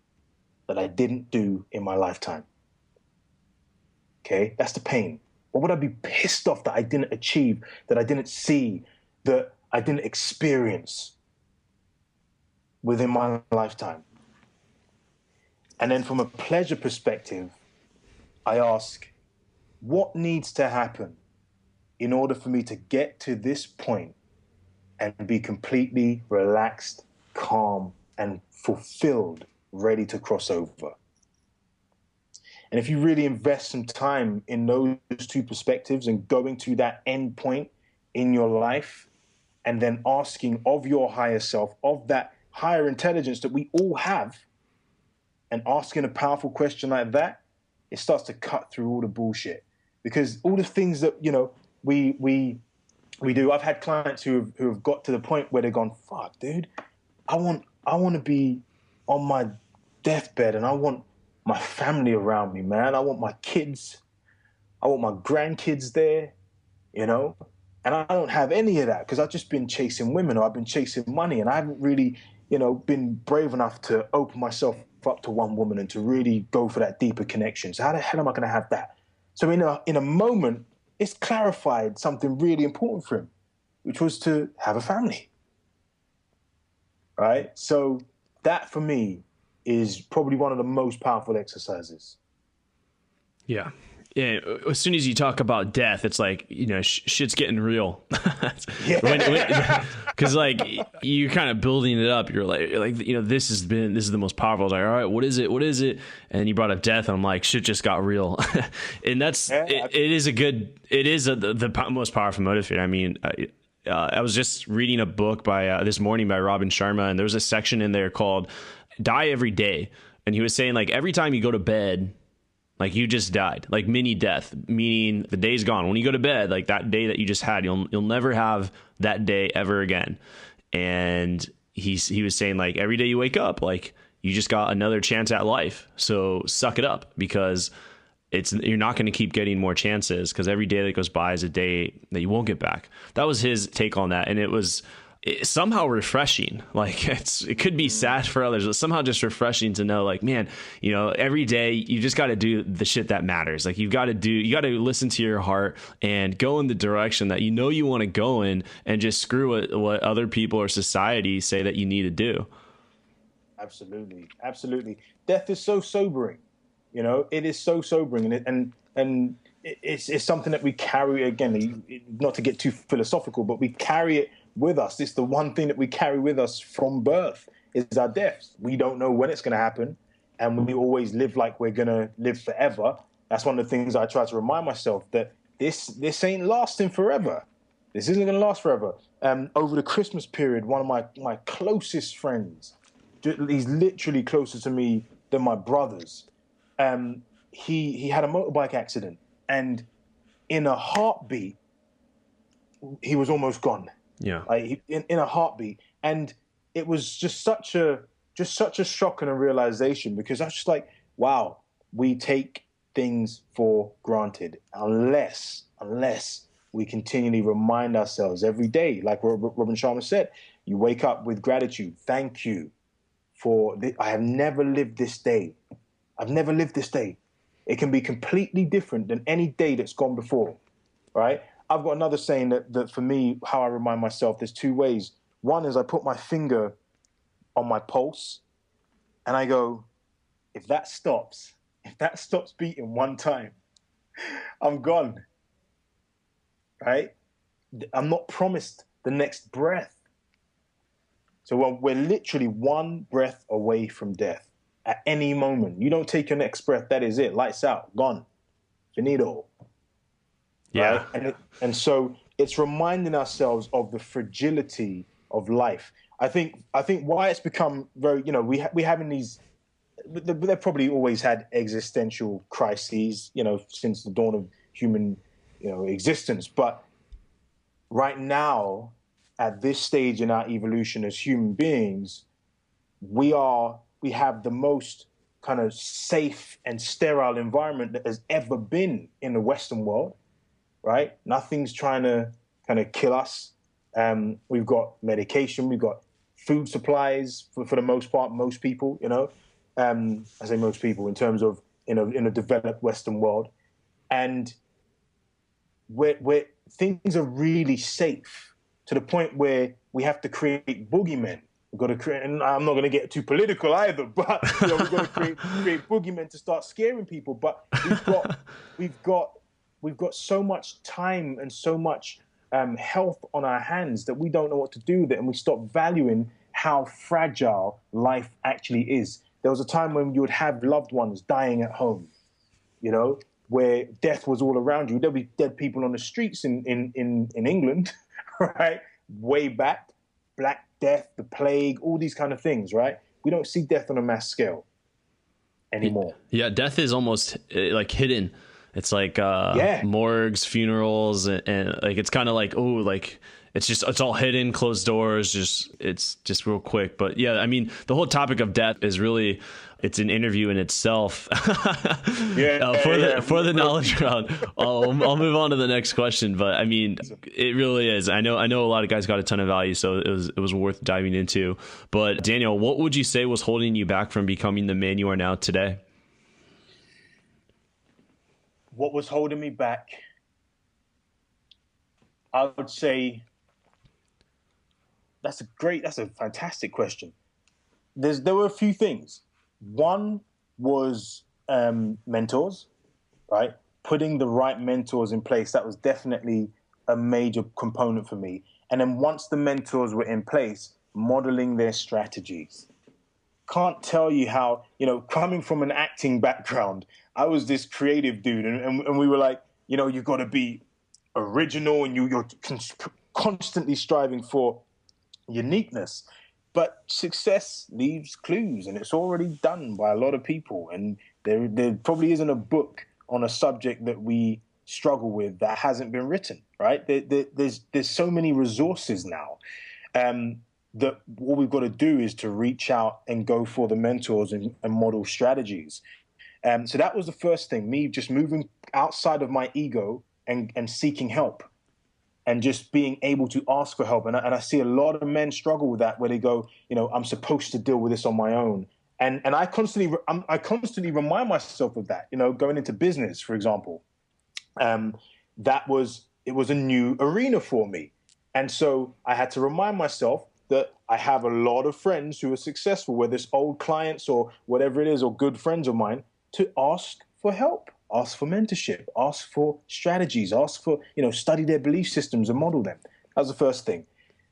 [SPEAKER 8] that I didn't do in my lifetime? Okay, that's the pain. What would I be pissed off that I didn't achieve, that I didn't see, that I didn't experience within my lifetime? And then from a pleasure perspective, I ask, what needs to happen in order for me to get to this point and be completely relaxed, calm, and fulfilled, ready to cross over? And if you really invest some time in those two perspectives and going to that end point in your life, and then asking of your higher self, of that higher intelligence that we all have, and asking a powerful question like that, it starts to cut through all the bullshit. Because all the things that, you know, we do. I've had clients who have got to the point where they've gone, fuck, dude, I want to be on my deathbed and I want my family around me, man. I want my kids. I want my grandkids there, you know? And I don't have any of that because I've just been chasing women or I've been chasing money, and I haven't really, you know, been brave enough to open myself up to one woman and to really go for that deeper connection. So how the hell am I going to have that? So in a moment, it's clarified something really important for him, which was to have a family, right? So that for me is probably one of the most powerful exercises.
[SPEAKER 1] Yeah. Yeah, as soon as you talk about death, it's like, you know, shit's getting real. Because like you're kind of building it up. You're like, you know, this is the most powerful. I was like, all right, what is it? And you brought up death, and I'm like, shit just got real. And that's it is the most powerful motivator. I mean, I was just reading a book by this morning by Robin Sharma, and there was a section in there called "Die Every Day," and he was saying like every time you go to bed, like you just died, like mini death, meaning the day's gone. When you go to bed, like that day that you just had, you'll never have that day ever again. And he was saying like every day you wake up, like you just got another chance at life. So suck it up, because you're not going to keep getting more chances, because every day that goes by is a day that you won't get back. That was his take on that. And it's somehow refreshing. Like it could be sad for others, but somehow just refreshing to know, like, man, you know, every day you just got to do the shit that matters. Like you got to listen to your heart and go in the direction that you know you want to go in, and just screw what other people or society say that you need to do. Absolutely. Death is so sobering. You know, it is so sobering, and it's something that we carry, again, not to get too philosophical, but we carry it with us. It's the one thing that we carry with us from birth is our deaths. We don't know when it's going to happen, and we always live like we're going to live forever. That's one of the things I try to remind myself, that this ain't lasting forever. This isn't going to last forever. Over the Christmas period, one of my closest friends, he's literally closer to me than my brothers, he had a motorbike accident, and in a heartbeat, he was almost gone. Yeah, like in a heartbeat. And it was just such a shock and a realization, because I was just like, wow, we take things for granted unless we continually remind ourselves every day, like Robin Sharma said, you wake up with gratitude. Thank you for this. I have never lived this day. I've never lived this day. It can be completely different than any day that's gone before, right? I've got another saying that for me, how I remind myself, there's two ways. One is I put my finger on my pulse and I go, if that stops beating one time, I'm gone, right? I'm not promised the next breath. So we're literally one breath away from death at any moment. You don't take your next breath, that is it. Lights out, gone, finito. Yeah. Right? And so it's reminding ourselves of the fragility of life. I think why it's become very, you know, we having these
[SPEAKER 8] they've probably always had existential crises, since the dawn of human, existence. But right now, at this stage in our evolution as human beings, we have the most kind of safe and sterile environment that has ever been in the Western world, right? Nothing's trying to kind of kill us. We've got medication, we've got food supplies for the most part, most people, I say most people in terms of, in a developed Western world. And where things are really safe to the point where we have to create boogeymen. We've got to create, and I'm not going to get too political either, but we've got to create boogeymen to start scaring people. But we've got so much time and so much health on our hands that we don't know what to do with it, and we stop valuing how fragile life actually is. There was a time when you would have loved ones dying at home, where death was all around you. There'd be dead people on the streets in England, right? Way back, Black Death, the plague, all these kind of things, right? We don't see death on a mass scale anymore.
[SPEAKER 1] Yeah, death is almost like hidden. It's like morgues, funerals, and like it's kind of like, it's all hidden, closed doors, it's just real quick. But yeah, I mean, the whole topic of death is really, it's an interview in itself. For the knowledge round, I'll move on to the next question. But I mean, it really is. I know a lot of guys got a ton of value, so it was worth diving into. But Daniel, what would you say was holding you back from becoming the man you are now today?
[SPEAKER 8] What was holding me back? I would say that's a fantastic question. There were a few things. One was mentors, right? Putting the right mentors in place. That was definitely a major component for me. And then once the mentors were in place, modeling their strategies. Can't tell you how, coming from an acting background, I was this creative dude, and we were like, you've got to be original, and you're constantly striving for uniqueness. But success leaves clues, and it's already done by a lot of people. And there probably isn't a book on a subject that we struggle with that hasn't been written, right? There's so many resources now. That what we've got to do is to reach out and go for the mentors and model strategies. So that was the first thing, me just moving outside of my ego and seeking help and just being able to ask for help. And I see a lot of men struggle with that, where they go, I'm supposed to deal with this on my own. And I constantly remind myself of that, going into business, for example. It was a new arena for me. And so I had to remind myself that I have a lot of friends who are successful, whether it's old clients or whatever it is, or good friends of mine, to ask for help, ask for mentorship, ask for strategies, ask for, study their belief systems and model them. That was the first thing.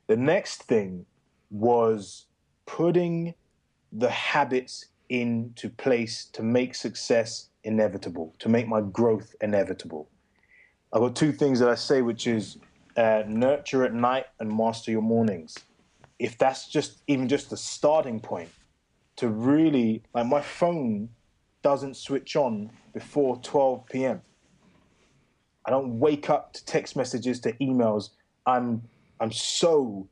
[SPEAKER 8] The next thing was putting the habits into place to make success inevitable, to make my growth inevitable. I've got two things that I say, which is nurture at night and master your mornings. If that's even just the starting point to really, like, my phone doesn't switch on before 12 p.m. I don't wake up to text messages, to emails. I'm so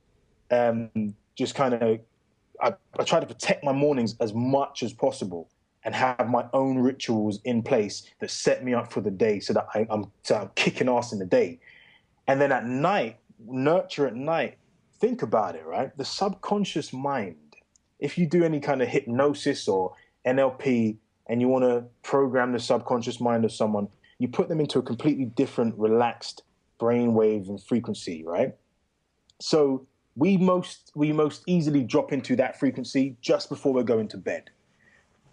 [SPEAKER 8] just kind of, I try to protect my mornings as much as possible and have my own rituals in place that set me up for the day, so that I'm kicking ass in the day. And then at night, nurture at night. Think about it, right? The subconscious mind, if you do any kind of hypnosis or NLP and you want to program the subconscious mind of someone, you put them into a completely different, relaxed brainwave and frequency, right? So we most easily drop into that frequency just before we're going to bed.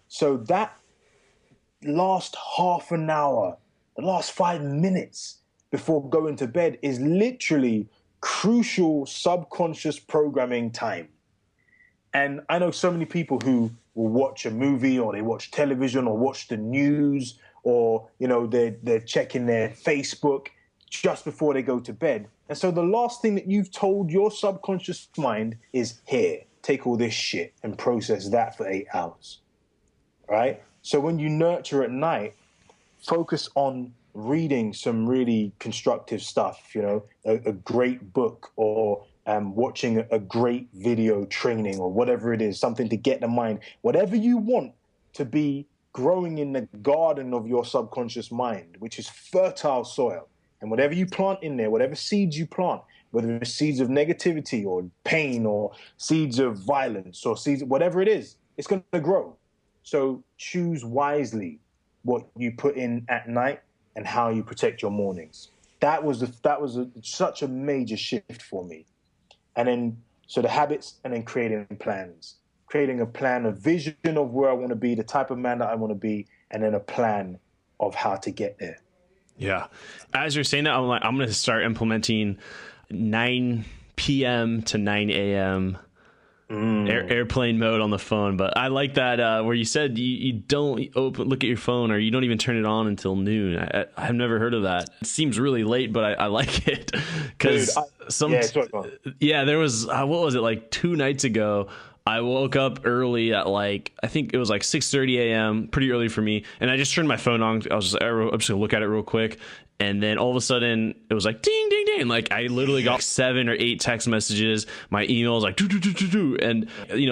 [SPEAKER 8] So that last half an hour, the last 5 minutes before going to bed is literally crucial subconscious programming time. And I know so many people who will watch a movie, or they watch television, or watch the news, or they're checking their Facebook just before they go to bed. And so the last thing that you've told your subconscious mind is, here, take all this shit and process that for 8 hours, right? So when you nurture at night, focus on reading some really constructive stuff, a great book, or watching a great video training, or whatever it is, something to get the mind, whatever you want to be growing in the garden of your subconscious mind, which is fertile soil. And whatever you plant in there, whatever seeds you plant, whether it's seeds of negativity or pain or seeds of violence or seeds, whatever it is, it's going to grow. So choose wisely what you put in at night and how you protect your mornings. That was such a major shift for me. And then, so the habits, and then creating plans. Creating a plan, a vision of where I want to be, the type of man that I want to be, and then a plan of how to get there.
[SPEAKER 1] Yeah. As you're saying that, I'm like, I'm going to start implementing 9 p.m. to 9 a.m. Airplane mode on the phone. But I like that where you said you don't look at your phone, or you don't even turn it on until noon. I've never heard of that. It seems really late, but I like it because there was what was it, like 2 nights ago? I woke up early at I think it was like 6:30 a.m., pretty early for me. And I just turned my phone on. I'm just going to look at it real quick. And then all of a sudden it was like, ding, ding, ding. Like I literally got 7 or 8 text messages. My emails like, do. And,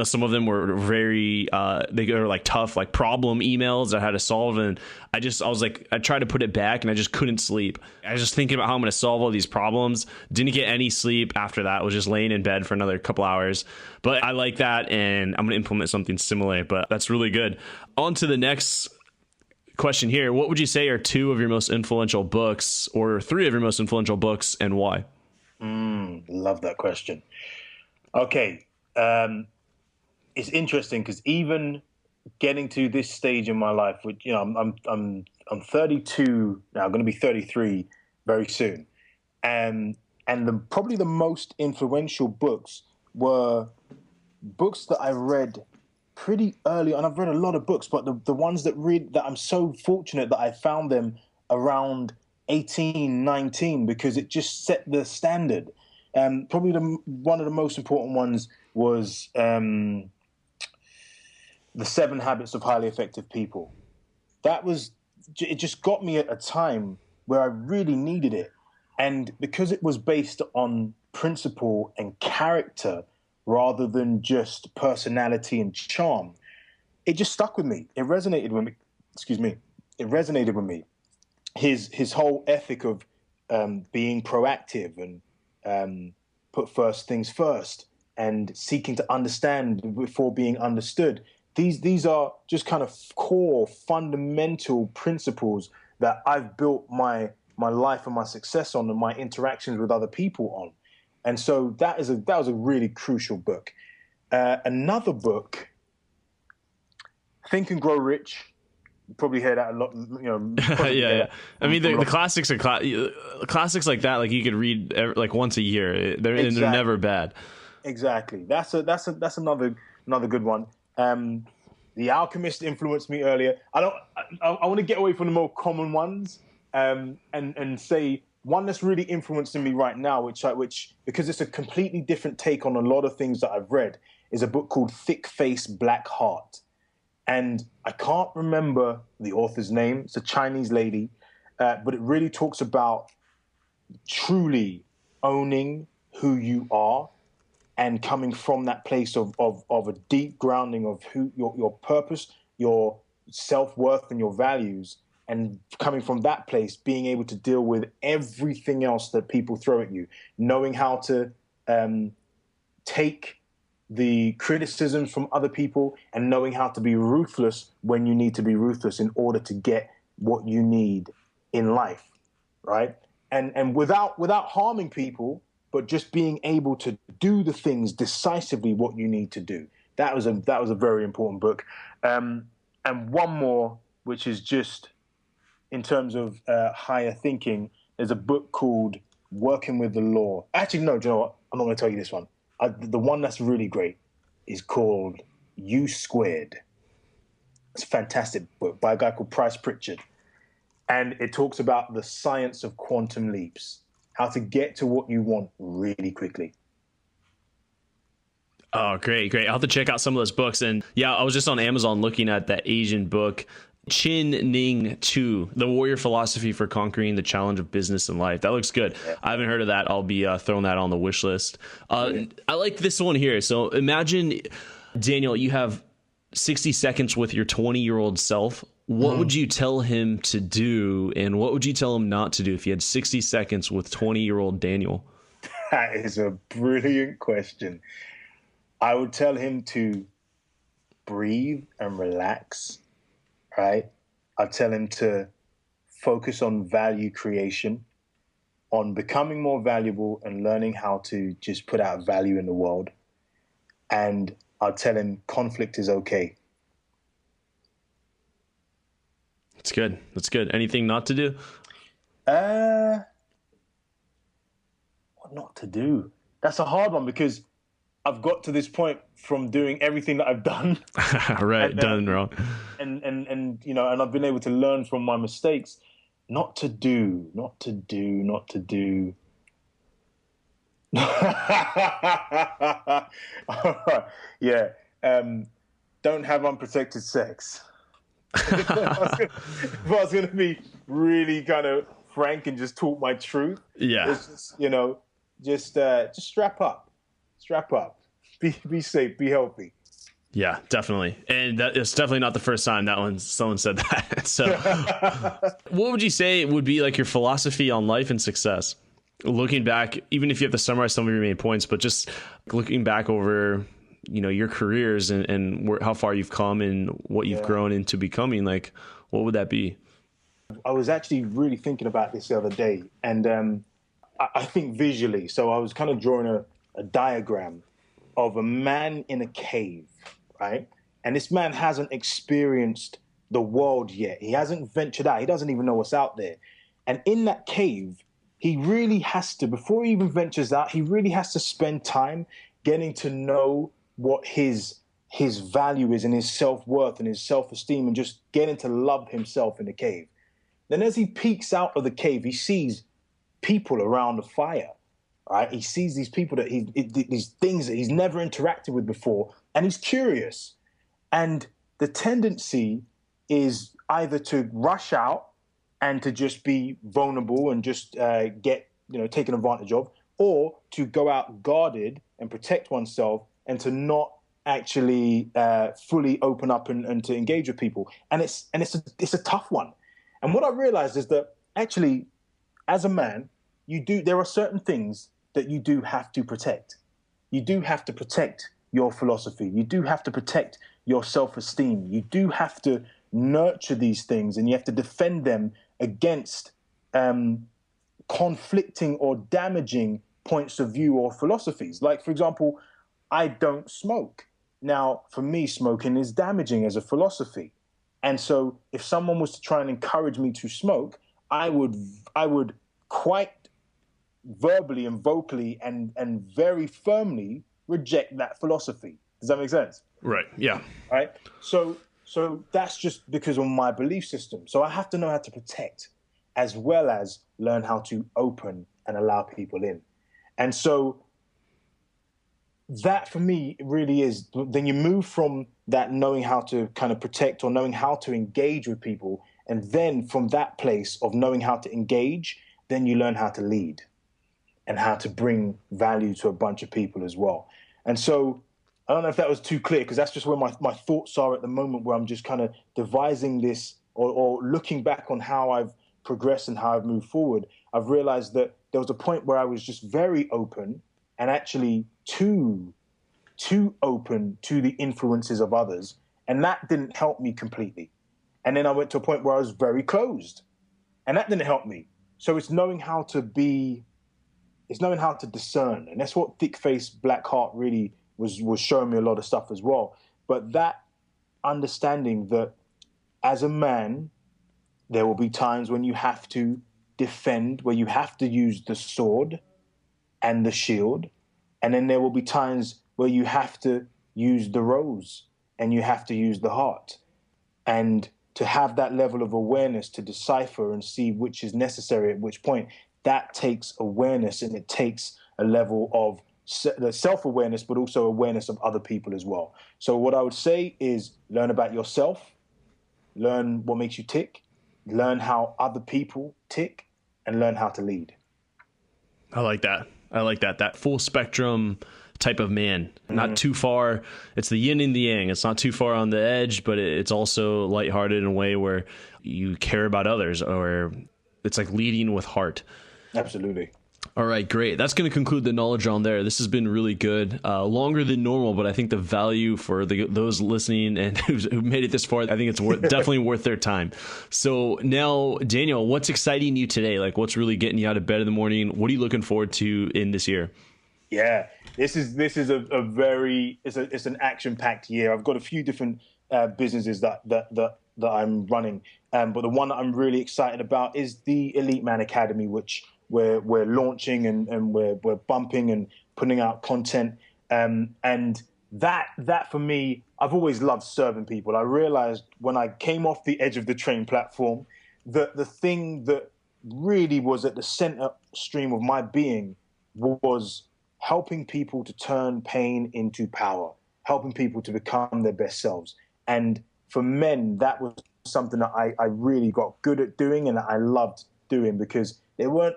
[SPEAKER 1] some of them were very, they were like tough, like problem emails I had to solve. And I was like, I tried to put it back and I just couldn't sleep. I was just thinking about how I'm going to solve all these problems. Didn't get any sleep after that. Was just laying in bed for another couple hours. But I like that. And I'm going to implement something similar, but that's really good. On to the next question here. What would you say are 2 of your most influential books, or 3 of your most influential books, and why?
[SPEAKER 8] Love that question. Okay. It's interesting because even getting to this stage in my life, which, I'm 32 now, I'm going to be 33 very soon. And probably the most influential books were books that I read pretty early, and I've read a lot of books, but the ones that I'm so fortunate that I found them around 18, 19, because it just set the standard. Probably one of the most important ones was The 7 Habits of Highly Effective People. It just got me at a time where I really needed it. And because it was based on principle and character, rather than just personality and charm, it just stuck with me. It resonated with me. It resonated with me. His whole ethic of being proactive and put first things first, and seeking to understand before being understood. These are just kind of core, fundamental principles that I've built my life and my success on, and my interactions with other people on. And so that was a really crucial book. Another book, Think and Grow Rich. You probably hear that a lot.
[SPEAKER 1] Yeah. I mean, the classics are classics like that. Like you could read like once a year. They're never bad.
[SPEAKER 8] Exactly. That's another good one. The Alchemist influenced me earlier. I want to get away from the more common ones and say one that's really influencing me right now, which because it's a completely different take on a lot of things that I've read, is a book called Thick Face, Black Heart. And I can't remember the author's name. It's a Chinese lady, but it really talks about truly owning who you are and coming from that place of a deep grounding of who your purpose, your self-worth and your values, and coming from that place, being able to deal with everything else that people throw at you, knowing how to take the criticisms from other people and knowing how to be ruthless when you need to be ruthless in order to get what you need in life, right? And without harming people, but just being able to do the things decisively what you need to do. That was a very important book. And one more, which is just in terms of higher thinking, there's a book called Working with the Law. Actually, no, do you know what? I'm not going to tell you this one. The one that's really great is called U Squared. It's a fantastic book by a guy called Bryce Pritchard. And it talks about the science of quantum leaps, how to get to what you want really quickly.
[SPEAKER 1] Oh, great, great. I'll have to check out some of those books. And yeah, I was just on Amazon looking at that Asian book, Chin Ning Tu, The Warrior Philosophy for Conquering the Challenge of Business and Life. That looks good. Yeah. I haven't heard of that. I'll be throwing that on the wish list. I like this one here. So imagine, Daniel, you have 60 seconds with your 20-year-old self. What would you tell him to do, and what would you tell him not to do if you had 60 seconds with 20-year-old Daniel?
[SPEAKER 8] That is a brilliant question. I would tell him to breathe and relax, right? I'd tell him to focus on value creation, on becoming more valuable and learning how to just put out value in the world. And I'd tell him conflict is okay.
[SPEAKER 1] That's good. That's good. Anything not to do?
[SPEAKER 8] What not to do? That's a hard one because I've got to this point from doing everything that I've done.
[SPEAKER 1] Right, done wrong.
[SPEAKER 8] And you know, and I've been able to learn from my mistakes. Not to do. Yeah. Don't have unprotected sex. If I was going to be really kind of frank and just talk my truth, it's just, you know, just strap up, be safe, be healthy.
[SPEAKER 1] Yeah, definitely. And that is definitely not the first time someone said that. So what would you say would be like your philosophy on life and success? Looking back, even if you have to summarize some of your main points, but just looking back over, you know, your careers and how far you've come and what you've grown into becoming, like, what would that be?
[SPEAKER 8] I was actually really thinking about this the other day, and I think visually. So I was kind of drawing a diagram of a man in a cave, right? And this man hasn't experienced the world yet. He hasn't ventured out. He doesn't even know what's out there. And in that cave, he really has to, before he even ventures out, he really has to spend time getting to know what his value is and his self-worth and his self-esteem, and just getting to love himself in the cave. Then as he peeks out of the cave, he sees people around the fire, right? He sees these people these things that he's never interacted with before, and he's curious. And the tendency is either to rush out and to just be vulnerable and just get, you know, taken advantage of, or to go out guarded and protect oneself and to not actually fully open up and to engage with people. And it's a tough one. And what I realized is that actually, as a man, there are certain things that you do have to protect. You do have to protect your philosophy. You do have to protect your self-esteem. You do have to nurture these things, and you have to defend them against conflicting or damaging points of view or philosophies. Like, for example, I don't smoke. Now, for me, smoking is damaging as a philosophy. And so if someone was to try and encourage me to smoke, I would quite verbally and vocally and very firmly reject that philosophy. Does that make sense?
[SPEAKER 1] Right. Yeah.
[SPEAKER 8] Right. So that's just because of my belief system. So I have to know how to protect as well as learn how to open and allow people in. And so that for me really is, then you move from that knowing how to kind of protect or knowing how to engage with people. And then from that place of knowing how to engage, then you learn how to lead and how to bring value to a bunch of people as well. And so I don't know if that was too clear, because that's just where my thoughts are at the moment, where I'm just kind of devising this or looking back on how I've progressed and how I've moved forward. I've realized that there was a point where I was just very open and actually too open to the influences of others. And that didn't help me completely. And then I went to a point where I was very closed, and that didn't help me. So it's knowing how to discern. And that's what Thick-Faced Black Heart really was showing me a lot of stuff as well. But that understanding that as a man, there will be times when you have to defend, where you have to use the sword and the shield. And then there will be times where you have to use the rose and you have to use the heart. And to have that level of awareness to decipher and see which is necessary at which point, that takes awareness, and it takes a level of the self-awareness, but also awareness of other people as well. So what I would say is learn about yourself, learn what makes you tick, learn how other people tick, and learn how to lead.
[SPEAKER 1] I like that. That full spectrum type of man, not too far. It's the yin and the yang. It's not too far on the edge, but it's also lighthearted in a way where you care about others, or it's like leading with heart.
[SPEAKER 8] Absolutely.
[SPEAKER 1] All right, great. That's going to conclude the knowledge round there. This has been really good, longer than normal, but I think the value for those listening and who made it this far, I think it's definitely worth their time. So now, Daniel, what's exciting you today? Like, what's really getting you out of bed in the morning? What are you looking forward to in this year?
[SPEAKER 8] Yeah, this is a very it's an action-packed year. I've got a few different businesses that I'm running, but the one that I'm really excited about is the Elite Man Academy, which we're launching and we're bumping and putting out content. And that for me, I've always loved serving people. I realized when I came off the Edge of the Train platform that the thing that really was at the center stream of my being was helping people to turn pain into power, helping people to become their best selves. And for men, that was something that I really got good at doing and that I loved doing, because they weren't,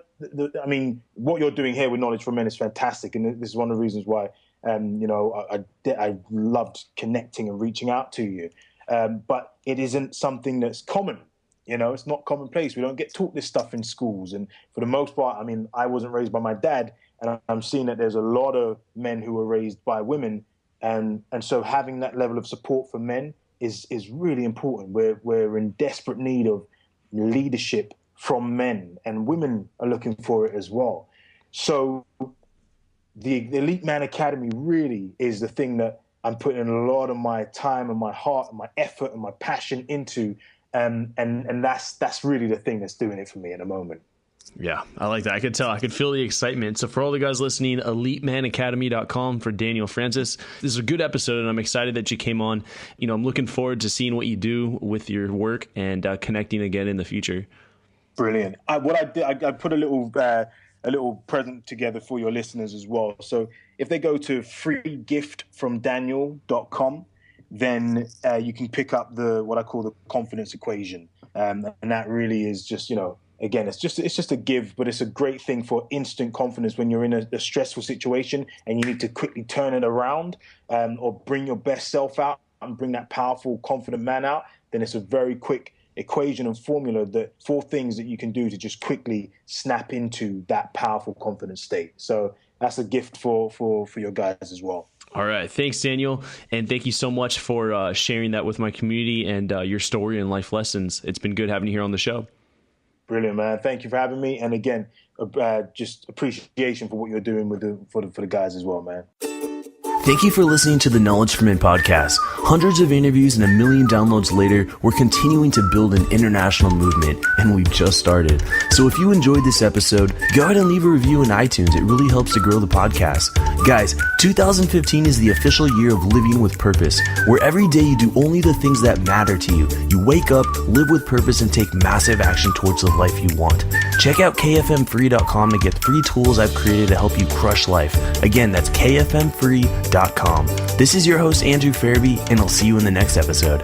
[SPEAKER 8] what you're doing here with Knowledge for Men is fantastic. And this is one of the reasons why, I loved connecting and reaching out to you. But it isn't something that's common. It's not commonplace. We don't get taught this stuff in schools. And for the most part, I wasn't raised by my dad, and I'm seeing that there's a lot of men who were raised by women. And so having that level of support for men is really important. We're in desperate need of leadership from men, and women are looking for it as well. So the Elite Man Academy really is the thing that I'm putting a lot of my time and my heart and my effort and my passion into. And that's really the thing that's doing it for me at the moment.
[SPEAKER 1] Yeah, I like that. I could tell. I could feel the excitement. So for all the guys listening, EliteManAcademy.com for Daniel Francis. This is a good episode, and I'm excited that you came on. I'm looking forward to seeing what you do with your work and connecting again in the future.
[SPEAKER 8] Brilliant. What I did, I put a little present together for your listeners as well. So if they go to freegiftfromdaniel.com, then you can pick up what I call the confidence equation, and that really is just again, it's just a give, but it's a great thing for instant confidence when you're in a stressful situation and you need to quickly turn it around, or bring your best self out and bring that powerful, confident man out. Then it's a very quick equation and formula, that 4 things that you can do to just quickly snap into that powerful, confident state. So that's a gift for your guys as well.
[SPEAKER 1] All right. Thanks, Daniel. And thank you so much for sharing that with my community and your story and life lessons. It's been good having you here on the show.
[SPEAKER 8] Brilliant, man. Thank you for having me. And again, just appreciation for what you're doing for the guys as well, man.
[SPEAKER 1] Thank you for listening to the Knowledge for Men podcast. Hundreds of interviews and 1 million downloads later, we're continuing to build an international movement, and we've just started. So if you enjoyed this episode, go ahead and leave a review in iTunes. It really helps to grow the podcast. Guys, 2015 is the official year of living with purpose, where every day you do only the things that matter to you. You wake up, live with purpose, and take massive action towards the life you want. Check out kfmfree.com to get free tools I've created to help you crush life. Again, that's kfmfree.com. This is your host, Andrew Fairby, and I'll see you in the next episode.